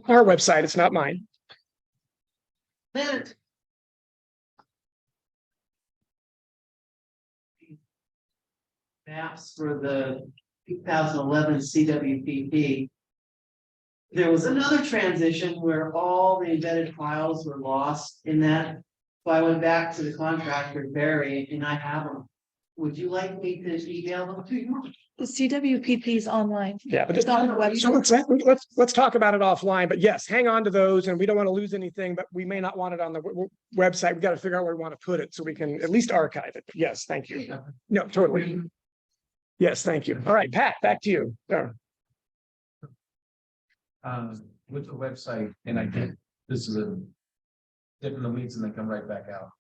Our website, it's not mine. Maps for the 2011 CWPP. There was another transition where all the embedded files were lost in that. So I went back to the contractor, Barry, and I have them. Would you like me to email them to you? The CWPP is online. Yeah, but It's on the website. so let's talk about it offline. But yes, hang on to those, and we don't want to lose anything. But we may not want it on the website. We got to figure out where we want to put it so we can at least archive it. But yes, thank you. No, totally. Yes, thank you. All right, Pat, back to you. There. With the website, and I think this is a dip in the weeds and then come right back out.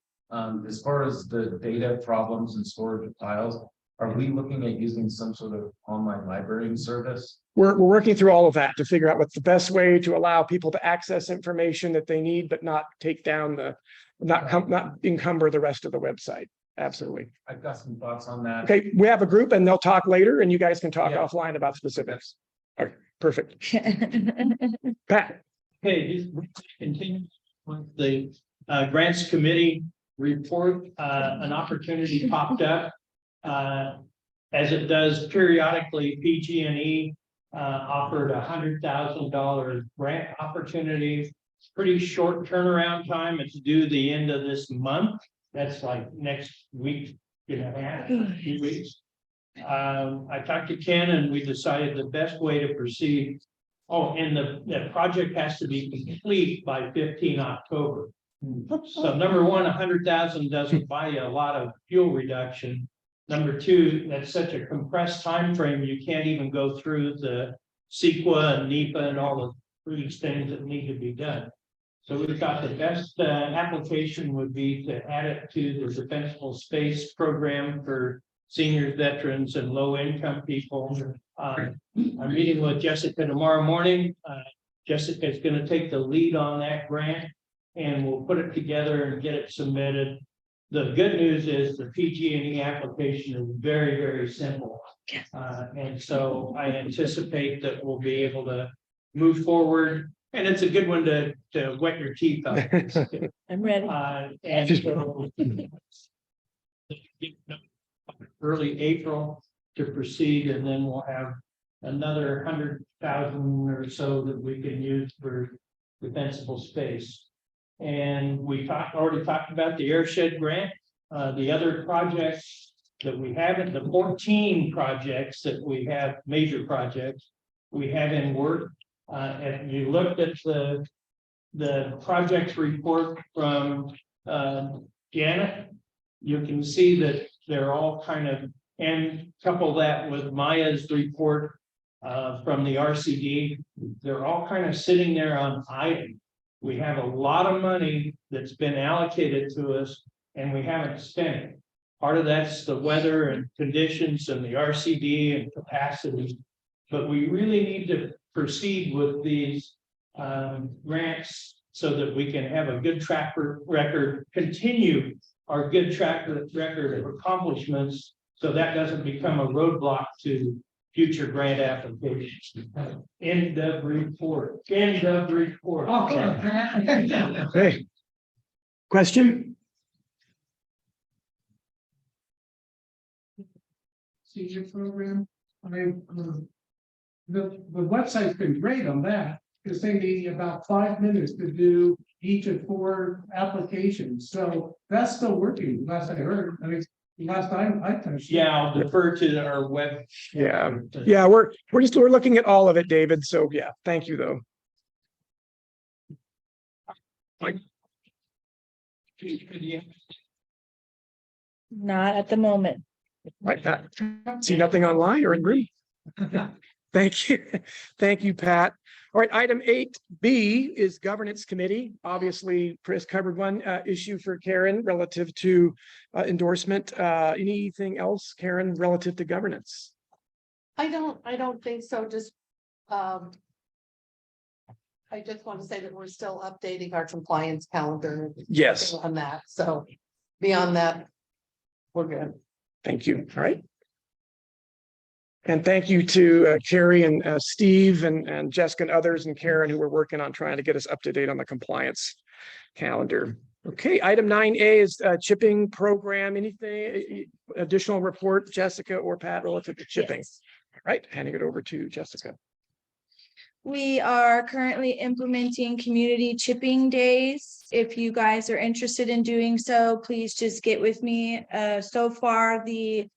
As far as the data problems and storage of files, Are we looking at using some sort of online library service? We're working through all of that to figure out what's the best way to allow people to access information that they need, but not take down not encumber the rest of the website. Absolutely. I've got some thoughts on that. Okay, we have a group and they'll talk later and you guys can talk Yeah. offline about specifics. All right, perfect. Pat, Okay, this continue with the grants committee report. An opportunity popped up. As it does periodically, PG&E offered $100,000 grant opportunity. Pretty short turnaround time. It's due the end of this month. That's like next week and a half, 2 weeks. I talked to Ken and we decided the best way to proceed. Oh, and the project has to be complete by 15 October. So number one, 100,000 doesn't buy you a lot of fuel reduction. Number two, that's such a compressed time frame. You can't even go through the CEQA and NEPA and all of these things that need to be done. So we thought the best application would be to add it to the Defensible Space Program for seniors, veterans, and low-income people. I'm meeting with Jessica tomorrow morning. Jessica is going to take the lead on that grant, and we'll put it together and get it submitted. The good news is the PG&E application is very, very simple. And so I anticipate that we'll be able to move forward. And it's a good one to wet your teeth on. I'm ready. And so early April to proceed, and then we'll have another 100,000 or so that we can use for defensible space. And we already talked about the airshed grant, the other projects that we haven't, the 14 projects that we have, major projects we have in work. And you looked at the projects report from Janet, you can see that they're all kind of, and couple that with Maya's report from the RCD, they're all kind of sitting there on item. We have a lot of money that's been allocated to us and we haven't spent it. Part of that's the weather and conditions and the RCD and capacity. But we really need to proceed with these grants so that we can have a good track record, continue our good track record of accomplishments, so that doesn't become a roadblock to future grant applications. End of report. End of report. hey. Question? Senior program, the website's been great on that, because they need about 5 minutes to do each of 4 applications, so that's still working, last I heard, I mean, last time I touched. Yeah, I'll defer to our web. Yeah, we're looking at all of it, David. So yeah, thank you though. Not at the moment. Right, Pat. See nothing online or in room? Thank you. Thank you, Pat. All right, item 8B is governance committee. Obviously, Chris covered one issue for Karen relative to endorsement. Anything else, Karen, relative to governance? I don't think so, just, I just want to say that we're still updating our compliance calendar. Yes. On that, so beyond that, we're good. Thank you. All right. And thank you to Carrie and Steve and Jessica and others and Karen who were working on trying to get us up to date on the compliance calendar. Okay, item 9A is chipping program. Anything additional report, Jessica or Pat, relative to chipping? Yes. All right, handing it over to Jessica. We are currently implementing community chipping days. If you guys are interested in doing so, please just get with me. So far, the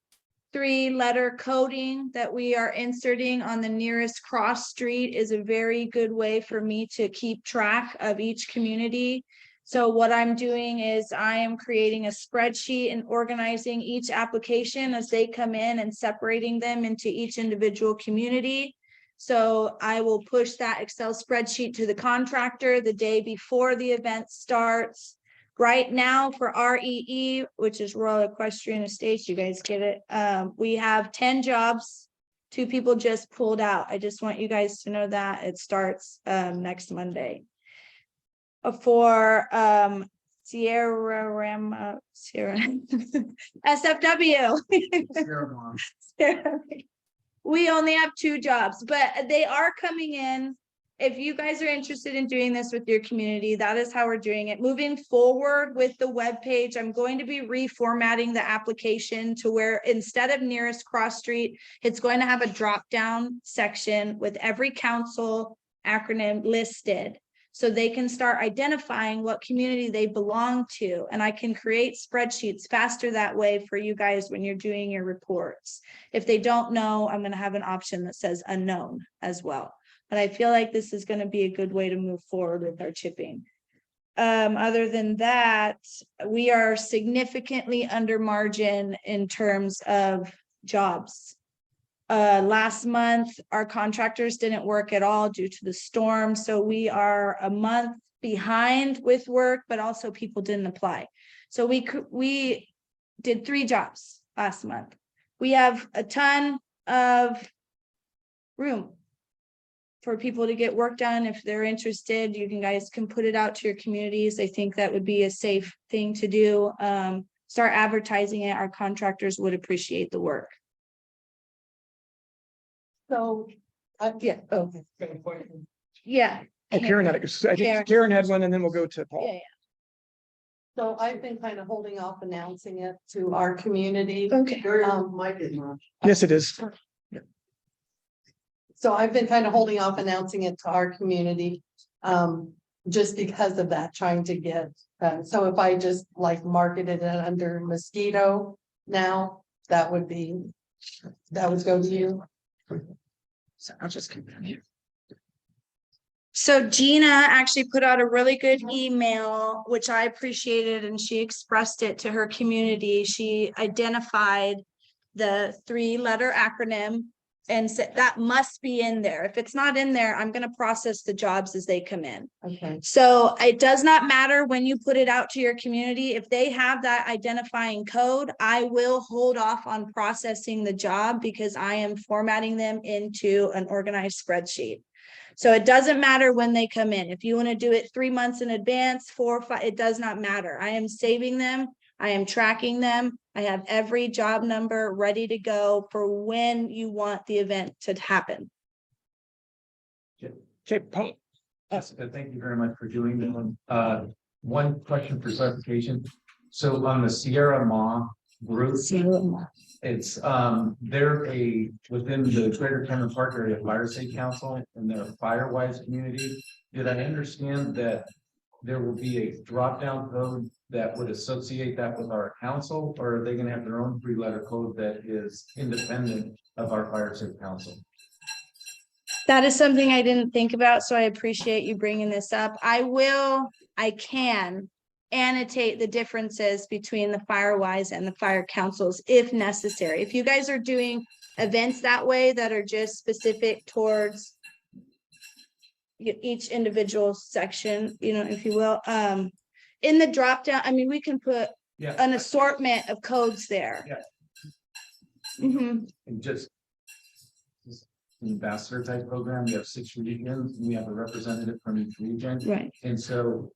3-letter coding that we are inserting on the nearest cross street is a very good way for me to keep track of each community. So what I'm doing is I am creating a spreadsheet and organizing each application as they come in and separating them into each individual community. So I will push that Excel spreadsheet to the contractor the day before the event starts. Right now for REE, which is Royal Equestrian Estates, you guys get it. We have 10 jobs. 2 people just pulled out. I just want you guys to know that it starts next Monday. For Sierra SFW. We only have 2 jobs, but they are coming in. If you guys are interested in doing this with your community, that is how we're doing it. Moving forward with the webpage, I'm going to be reformatting the application to where instead of nearest cross street, it's going to have a drop-down section with every council acronym listed. So they can start identifying what community they belong to. And I can create spreadsheets faster that way for you guys when you're doing your reports. If they don't know, I'm going to have an option that says unknown as well. But I feel like this is going to be a good way to move forward with our chipping. Other than that, we are significantly under margin in terms of jobs. Last month, our contractors didn't work at all due to the storm. So we are a month behind with work, but also people didn't apply. So we did 3 jobs last month. We have a ton of room for people to get work done. If they're interested, you guys can put it out to your communities. I think that would be a safe thing to do. Start advertising it. Our contractors would appreciate the work. So, Yeah. Oh, yeah. Oh, Karen had, I think Karen had one, and then we'll go to Paul. Yeah. So I've been kind of holding off announcing it to our community. Okay. Mike is not. Yes, it is. So I've been kind of holding off announcing it to our community, just because of that, trying to get, so if I just like marketed it under mosquito now, that would go to you. So I'll just keep it here. So Gina actually put out a really good email, which I appreciated, and she expressed it to her community. She identified the 3-letter acronym and said that must be in there. If it's not in there, I'm going to process the jobs as they come in. Okay. So it does not matter when you put it out to your community. If they have that identifying code, I will hold off on processing the job because I am formatting them into an organized spreadsheet. So it doesn't matter when they come in. If you want to do it 3 months in advance, 4 or 5, it does not matter. I am saving them. I am tracking them. I have every job number ready to go for when you want the event to happen. Okay, Paul. Jessica, thank you very much for doing that one. One question for clarification. So on the Sierra Ma group, it's they're within the Greater Cameron Park Area Fire Safety Council and their Firewise community. Did I understand that there will be a drop-down code that would associate that with our council, or are they going to have their own 3-letter code that is independent of our Fire Safety Council? That is something I didn't think about, so I appreciate you bringing this up. I can annotate the differences between the Firewise and the fire councils if necessary. If you guys are doing events that way that are just specific towards each individual section, if you will, in the drop down, I mean, we can put an assortment of codes there. And just ambassador type program, we have 6 regions, and we have a representative from each region. Right. And so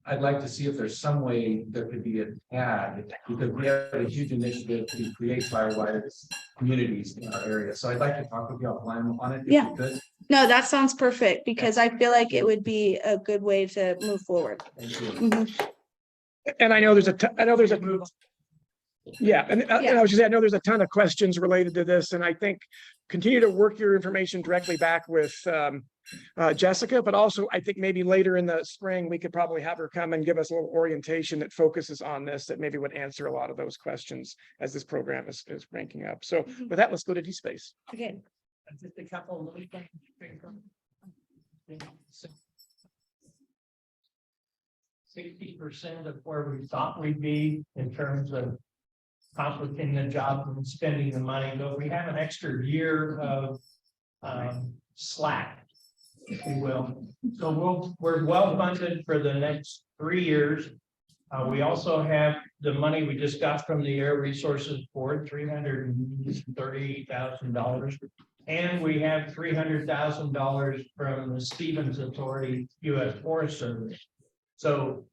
I'd like to see if there's some way there could be a tag, because we have a huge initiative to create Firewise communities in our area. So I'd like to talk with you offline on it. If you could. No, that sounds perfect because I feel like it would be a good way to move forward. Thank you. And I know there's yeah, and I was just saying, I know there's a ton of questions related to this, and I think continue to work your information directly back with Jessica, but also I think maybe later in the spring, we could probably have her come and give us a little orientation that focuses on this, that maybe would answer a lot of those questions as this program is ranking up. So with that, let's go to D-Space. Okay. Just a couple of little things. 60% of where we thought we'd be in terms of accomplishing the job and spending the money, but we have an extra year of slack, if you will. So we're well funded for the next 3 years. We also have the money we just got from the Air Resources Board, $330,000. And we have $300,000 from the Stevens Authority, U.S. Forest Service. So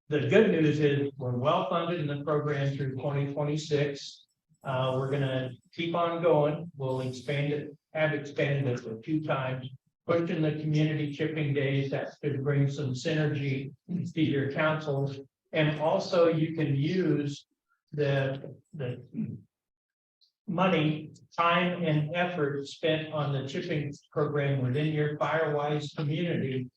the good news is we're well funded in the program through 2026. We're gonna keep on going. We'll expand it, have expanded it a few times. Pushing the community chipping days, that could bring some synergy to your councils. And also you can use the money, time and effort spent on the chipping program within your Firewise community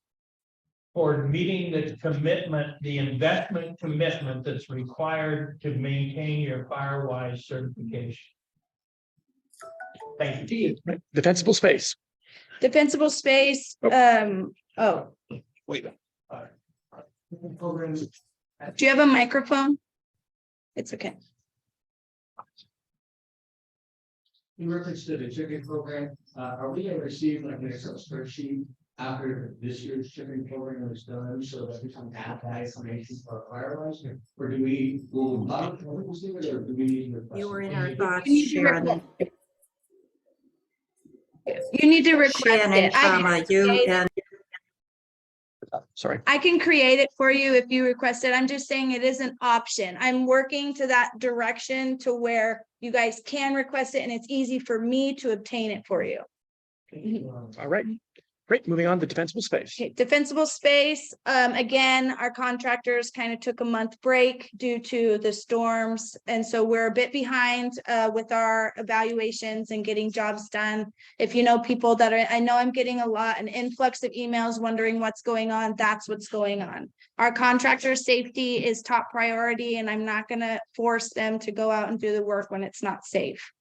for meeting the commitment, the investment commitment that's required to maintain your Firewise certification. Thank you. Defensible space. Defensible space, oh, Wait. do you have a microphone? It's okay. In reference to the chipping program, are we gonna receive like an Excel spreadsheet after this year's chipping program is done, so that we can add that information for our Firewise? Or do we, will receive it, or do we need to? You were in our thoughts, You need to Sharon. You need to request Shannon, it. I you and Sorry. can create it for you if you request it. I'm just saying it is an option. I'm working to that direction to where you guys can request it and it's easy for me to obtain it for you. All right. Great. Moving on to defensible space. Okay, defensible space, again, our contractors kind of took a month break due to the storms. And so we're a bit behind with our evaluations and getting jobs done. If you know people that are, I know I'm getting an influx of emails wondering what's going on. That's what's going on. Our contractor safety is top priority and I'm not gonna force them to go out and do the work when it's not safe.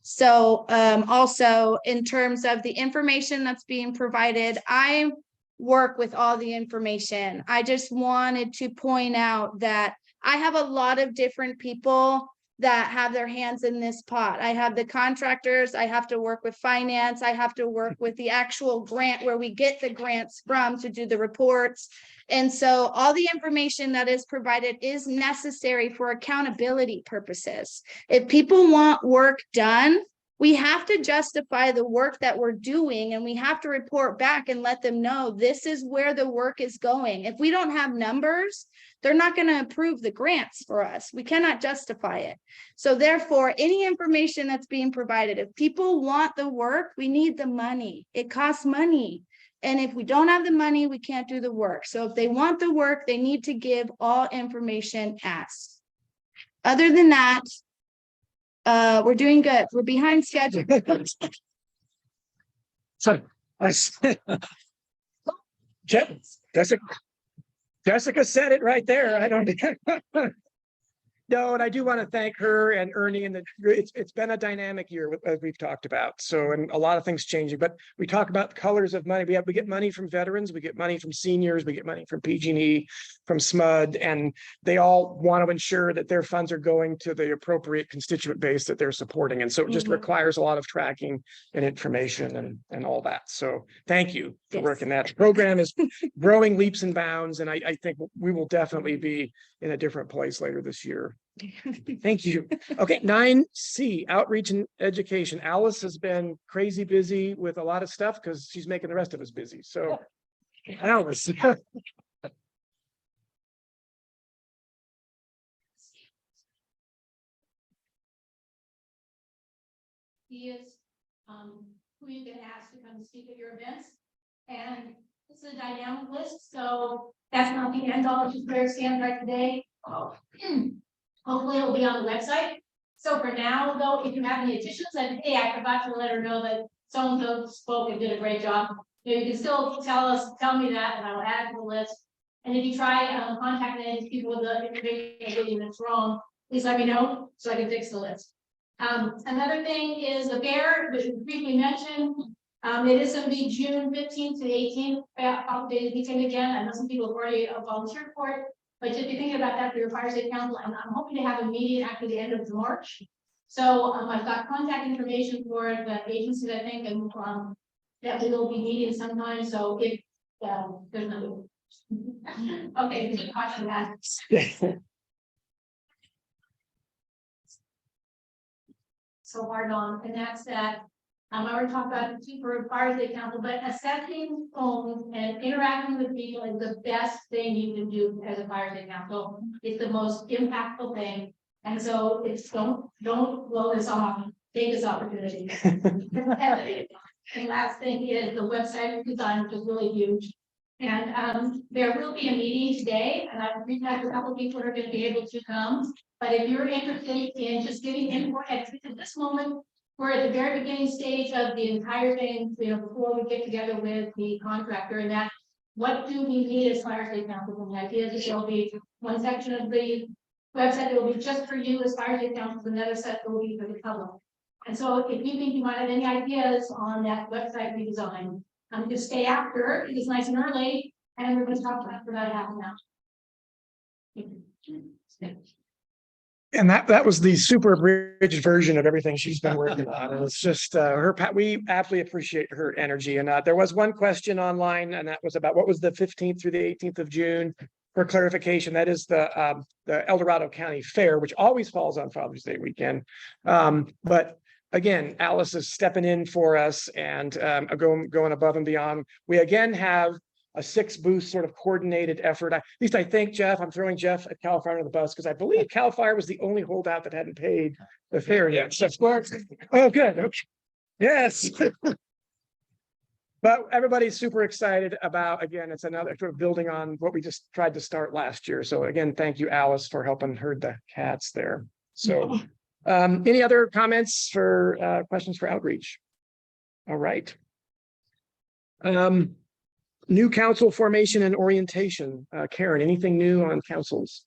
So also in terms of the information that's being provided, I work with all the information. I just wanted to point out that I have a lot of different people that have their hands in this pot. I have the contractors, I have to work with finance, I have to work with the actual grant where we get the grants from to do the reports. And so all the information that is provided is necessary for accountability purposes. If people want work done, we have to justify the work that we're doing and we have to report back and let them know this is where the work is going. If we don't have numbers, they're not going to approve the grants for us. We cannot justify it. So therefore, any information that's being provided, if people want the work, we need the money. It costs money. And if we don't have the money, we can't do the work. So if they want the work, they need to give all information asked. Other than that, we're doing good. We're behind schedule. So, Jessica said it right there. I don't. No, and I do want to thank her and Ernie and it's been a dynamic year as we've talked about. So, and a lot of things changing, but we talk about the colors of money. We get money from veterans, we get money from seniors, we get money from PG&E, from SMUD, and they all want to ensure that their funds are going to the appropriate constituent base that they're supporting. And so it just requires a lot of tracking and information and all that. So thank you for working that. The program is growing leaps and bounds, and I think we will definitely be in a different place later this year. Thank you. Okay, 9C, outreach and education. Alice has been crazy busy with a lot of stuff because she's making the rest of us busy. So Alice. He is who you can ask to come speak at your events. And it's a dynamic list, so that's not the end all, just where it stands right today. Hopefully it'll be on the website. So for now, though, if you have any additions, and hey, I forgot to let her know that so-and-so spoke and did a great job. You can still tell me that, and I will add it to the list. And if you try contacting any people with the information that's wrong, please let me know so I can fix the list. Another thing is the fair, which was briefly mentioned. It is going to be June 15th to the 18th, updated weekend again. I know some people have already volunteered for it, but just be thinking about that for your fire safety council. And I'm hoping to have a meeting after the end of March. So I've got contact information for the agencies, I think, and that we will be meeting sometime. So if there's no, Okay, good question, that. So hard on, and that's that. I already talked about it for fire state council, but assessing phones and interacting with people is the best thing you can do as a fire state council. It's the most impactful thing. And so it's don't blow this off, take this opportunity. And last thing is the website design, which is really huge. And there will be a meeting today, and I've reached out to a couple people who are going to be able to come. But if you're interested in just giving input at this moment, we're at the very beginning stage of the entire thing, you know, before we get together with the contractor, and that what do we need as fire state council? And the idea is there will be one section of the website that will be just for you as fire state council, another set will be for the public. And so if you think you might have any ideas on that website redesign, just stay after, it is nice and early, and we're going to talk about it for about half an hour. And that was the super abridged version of everything she's been working on. And it's just we absolutely appreciate her energy. And there was one question online, and that was about what was the 15th through the 18th of June. For clarification, that is the El Dorado County Fair, which always falls on Father's Day weekend. But again, Alice is stepping in for us and going above and beyond. We again have a 6-booth sort of coordinated effort. At least I think, Jeff, I'm throwing Jeff at CAL FIRE on the bus because I believe CAL FIRE was the only holdout that hadn't paid the fair yet. So, oh, good. Okay. Yes. But everybody's super excited about, again, it's another sort of building on what we just tried to start last year. So again, thank you, Alice, for helping herd the cats there. So any other comments for questions for outreach? All right. New council formation and orientation. Karen, anything new on councils?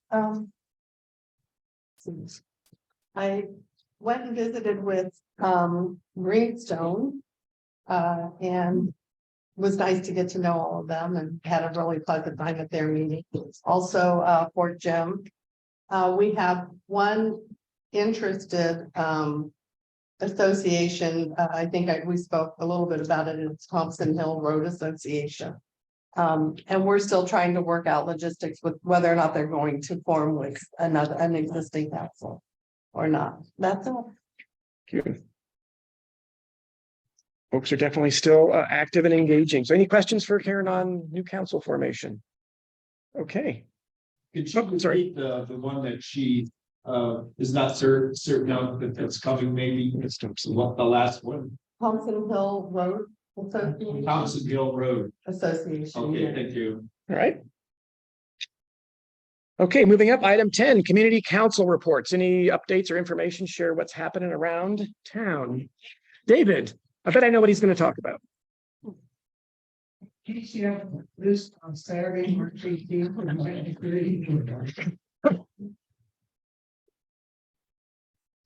I went and visited with Greenstone. And was nice to get to know all of them and had a really pleasant time at their meeting. Also, Fort Jim. We have one interested association. I think we spoke a little bit about it. It's Thompson Hill Road Association. And we're still trying to work out logistics with whether or not they're going to form with an existing council or not. That's all. Good. Folks are definitely still active and engaging. So any questions for Karen on new council formation? Okay. Could you repeat the one that she is not certain of that's coming, maybe what the last one? Thompson Hill Road Association. Thompson Hill Road Association. Okay, thank you. All right. Okay, moving up, item 10, community council reports. Any updates or information, share what's happening around town? David, I bet I know what he's going to talk about. TCF list on Saturday, March 18th.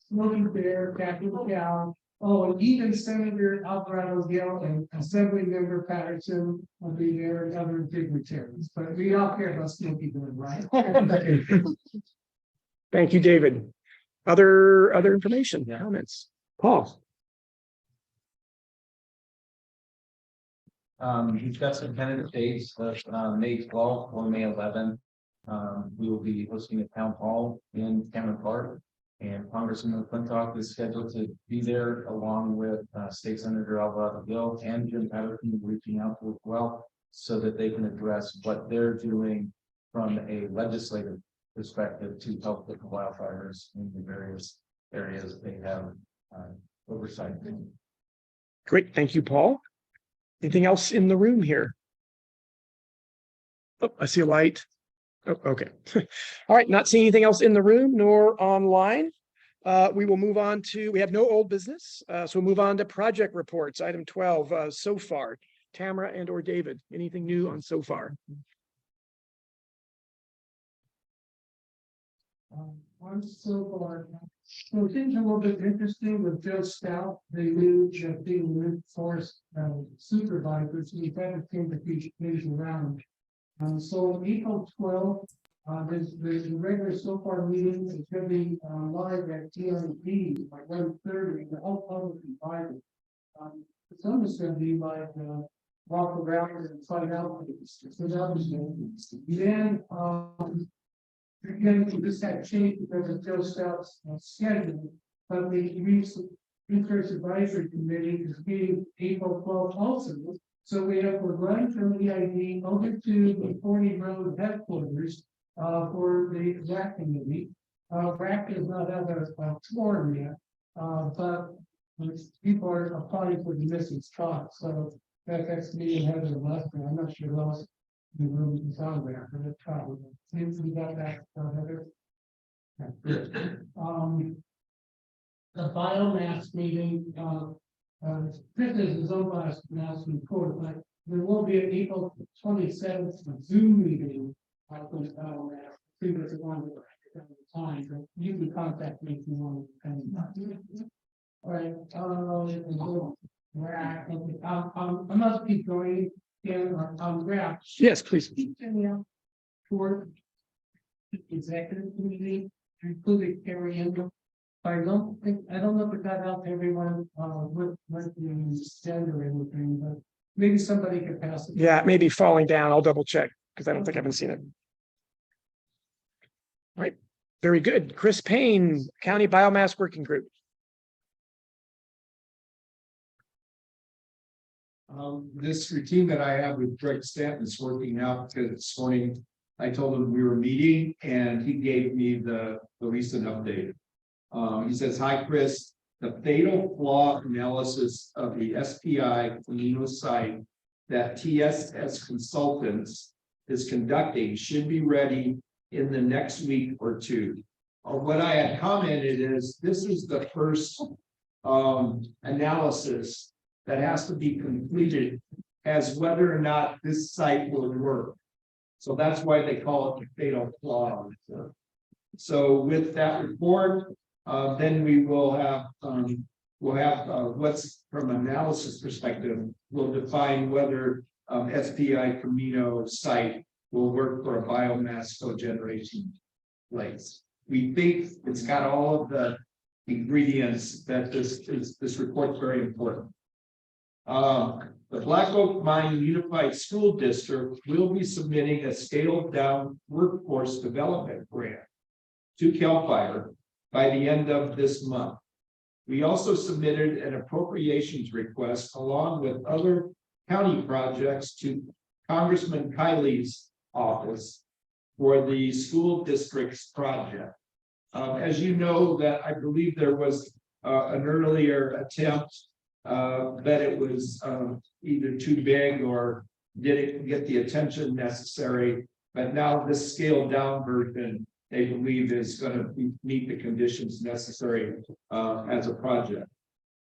Smoking Bear, Kathy McCall, and even Senator Alvarado Gill and Assembly Member Patterson will be there and other dignitaries, but we all care about Smoky Bear, right? Thank you, David. Other information, comments? Paul. We've got some tentative dates of May 12th or May 11th. We will be hosting a town hall in Cameron Park. And Congressman McClintock is scheduled to be there along with State Senator Alvarado Gill and Jim Patterson reaching out to as well, so that they can address what they're doing from a legislative perspective to help with the wildfires in the various areas they have oversight. Great, thank you, Paul. Anything else in the room here? Oh, I see a light. Oh, okay. All right, not seeing anything else in the room nor online. We will move on to, we have no old business. So we'll move on to project reports, item 12, so far. Tamara and or David, anything new on so far? On so far, so things a little bit interesting with Joe Stout, the new being forest supervisors. We've had a team that he's around. So on April 12th, there's a regular so far meeting. It's going to be live at TNT by 1:30. The whole public invited. Some is going to be like walk around and find out. Then, again, we just had changed because of Joe Stout's schedule, but the Research Advisory Committee is meeting April 12th also. So we have to run from EID over to the 40 Road headquarters for the RAC committee. RAC does not have a forum yet, but people are applying for the missing spot. So that's me and Heather left, and I'm not sure who else in the room is on there, but it's probably. Seems we got that, Heather. The biomass meeting, this is his own last report, but there will be an April 27th Zoom meeting. I think biomass, previous one at the time, but you can contact me if you want to. All right, I must be going in on graph. Yes, please. For executive committee, including Carrie Engel. I don't know if it got out to everyone, with the gender or anything, but maybe somebody could pass it. Yeah, it may be falling down. I'll double check because I don't think I haven't seen it. All right, very good. Chris Payne, County Biomass Working Group. This routine that I have with Greg Stanton is working out because this morning I told him we were meeting and he gave me the recent update. He says, "Hi, Chris, the fatal flaw analysis of the SPI Camino site that TSS Consultants is conducting should be ready in the next week or two." What I had commented is this is the first analysis that has to be completed as whether or not this site will work. So that's why they call it the fatal flaw. So with that report, then we will have what's from analysis perspective, will define whether SPI Camino site will work for a biomass cogeneration place. We think it's got all of the ingredients that this report is very important. The Black Oak Mine Unified School District will be submitting a scaled down workforce development grant to CAL FIRE by the end of this month. We also submitted an appropriations request along with other county projects to Congressman Kiley's office for the school district's project. As you know, that I believe there was an earlier attempt that it was either too big or didn't get the attention necessary. But now this scaled down version, they believe is going to meet the conditions necessary as a project,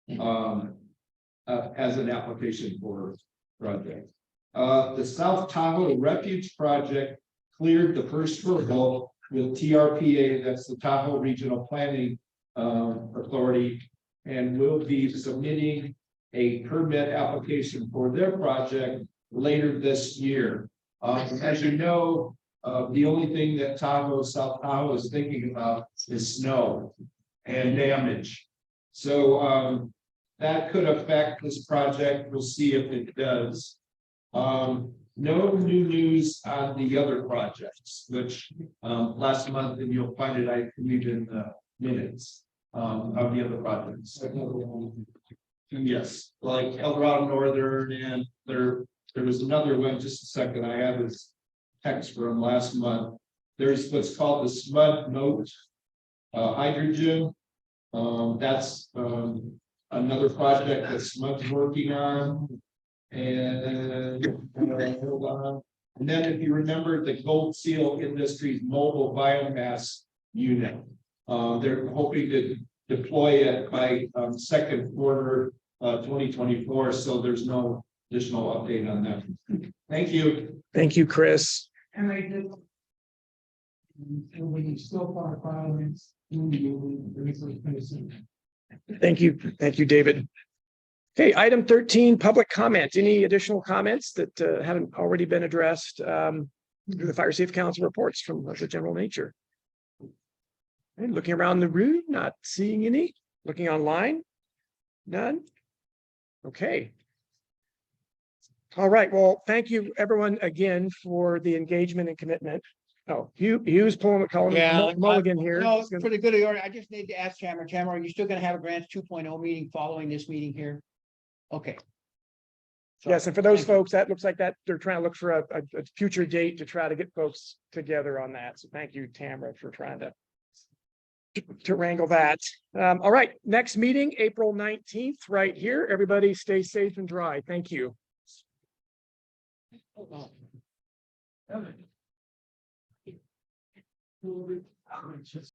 as an application for project. The South Tahoe Refuge Project cleared the first hurdle with TRPA, that's the Tahoe Regional Planning Authority, and will be submitting a permit application for their project later this year. As you know, the only thing that South Tahoe is thinking about is snow and damage. So that could affect this project. We'll see if it does. No new news on the other projects, which last month, and you'll find it, I believe, in the minutes of the other projects. Yes, like El Dorado Northern, and there was another one, just a second, I have this text from last month. There's what's called the SMUD note hydrogen. That's another project that SMUD's working on. And hold on. And then if you remember the Gold Seal Industries mobile biomass unit, they're hoping to deploy it by second quarter 2024. So there's no additional update on that. Thank you. Thank you, Chris. And I did. And we still far filings. Thank you. Thank you, David. Okay, item 13, public comment. Any additional comments that haven't already been addressed through the Fire Safe Council reports from the general nature? And looking around the room, not seeing any. Looking online, none. Okay. All right, well, thank you everyone again for the engagement and commitment. Oh, Hugh's pulling, calling Yeah, Mulligan here. No, He's gonna- for the good of the order, I just need to ask Tamara, are you still gonna have a grants 2.0 meeting following this meeting here? Okay. So, Yes, and for those thank you. folks, that looks like that they're trying to look for a future date to try to get folks together on that. So thank you, Tamara, for trying to wrangle that. All right, next meeting, April 19th, right here. Everybody stay safe and dry. Thank you.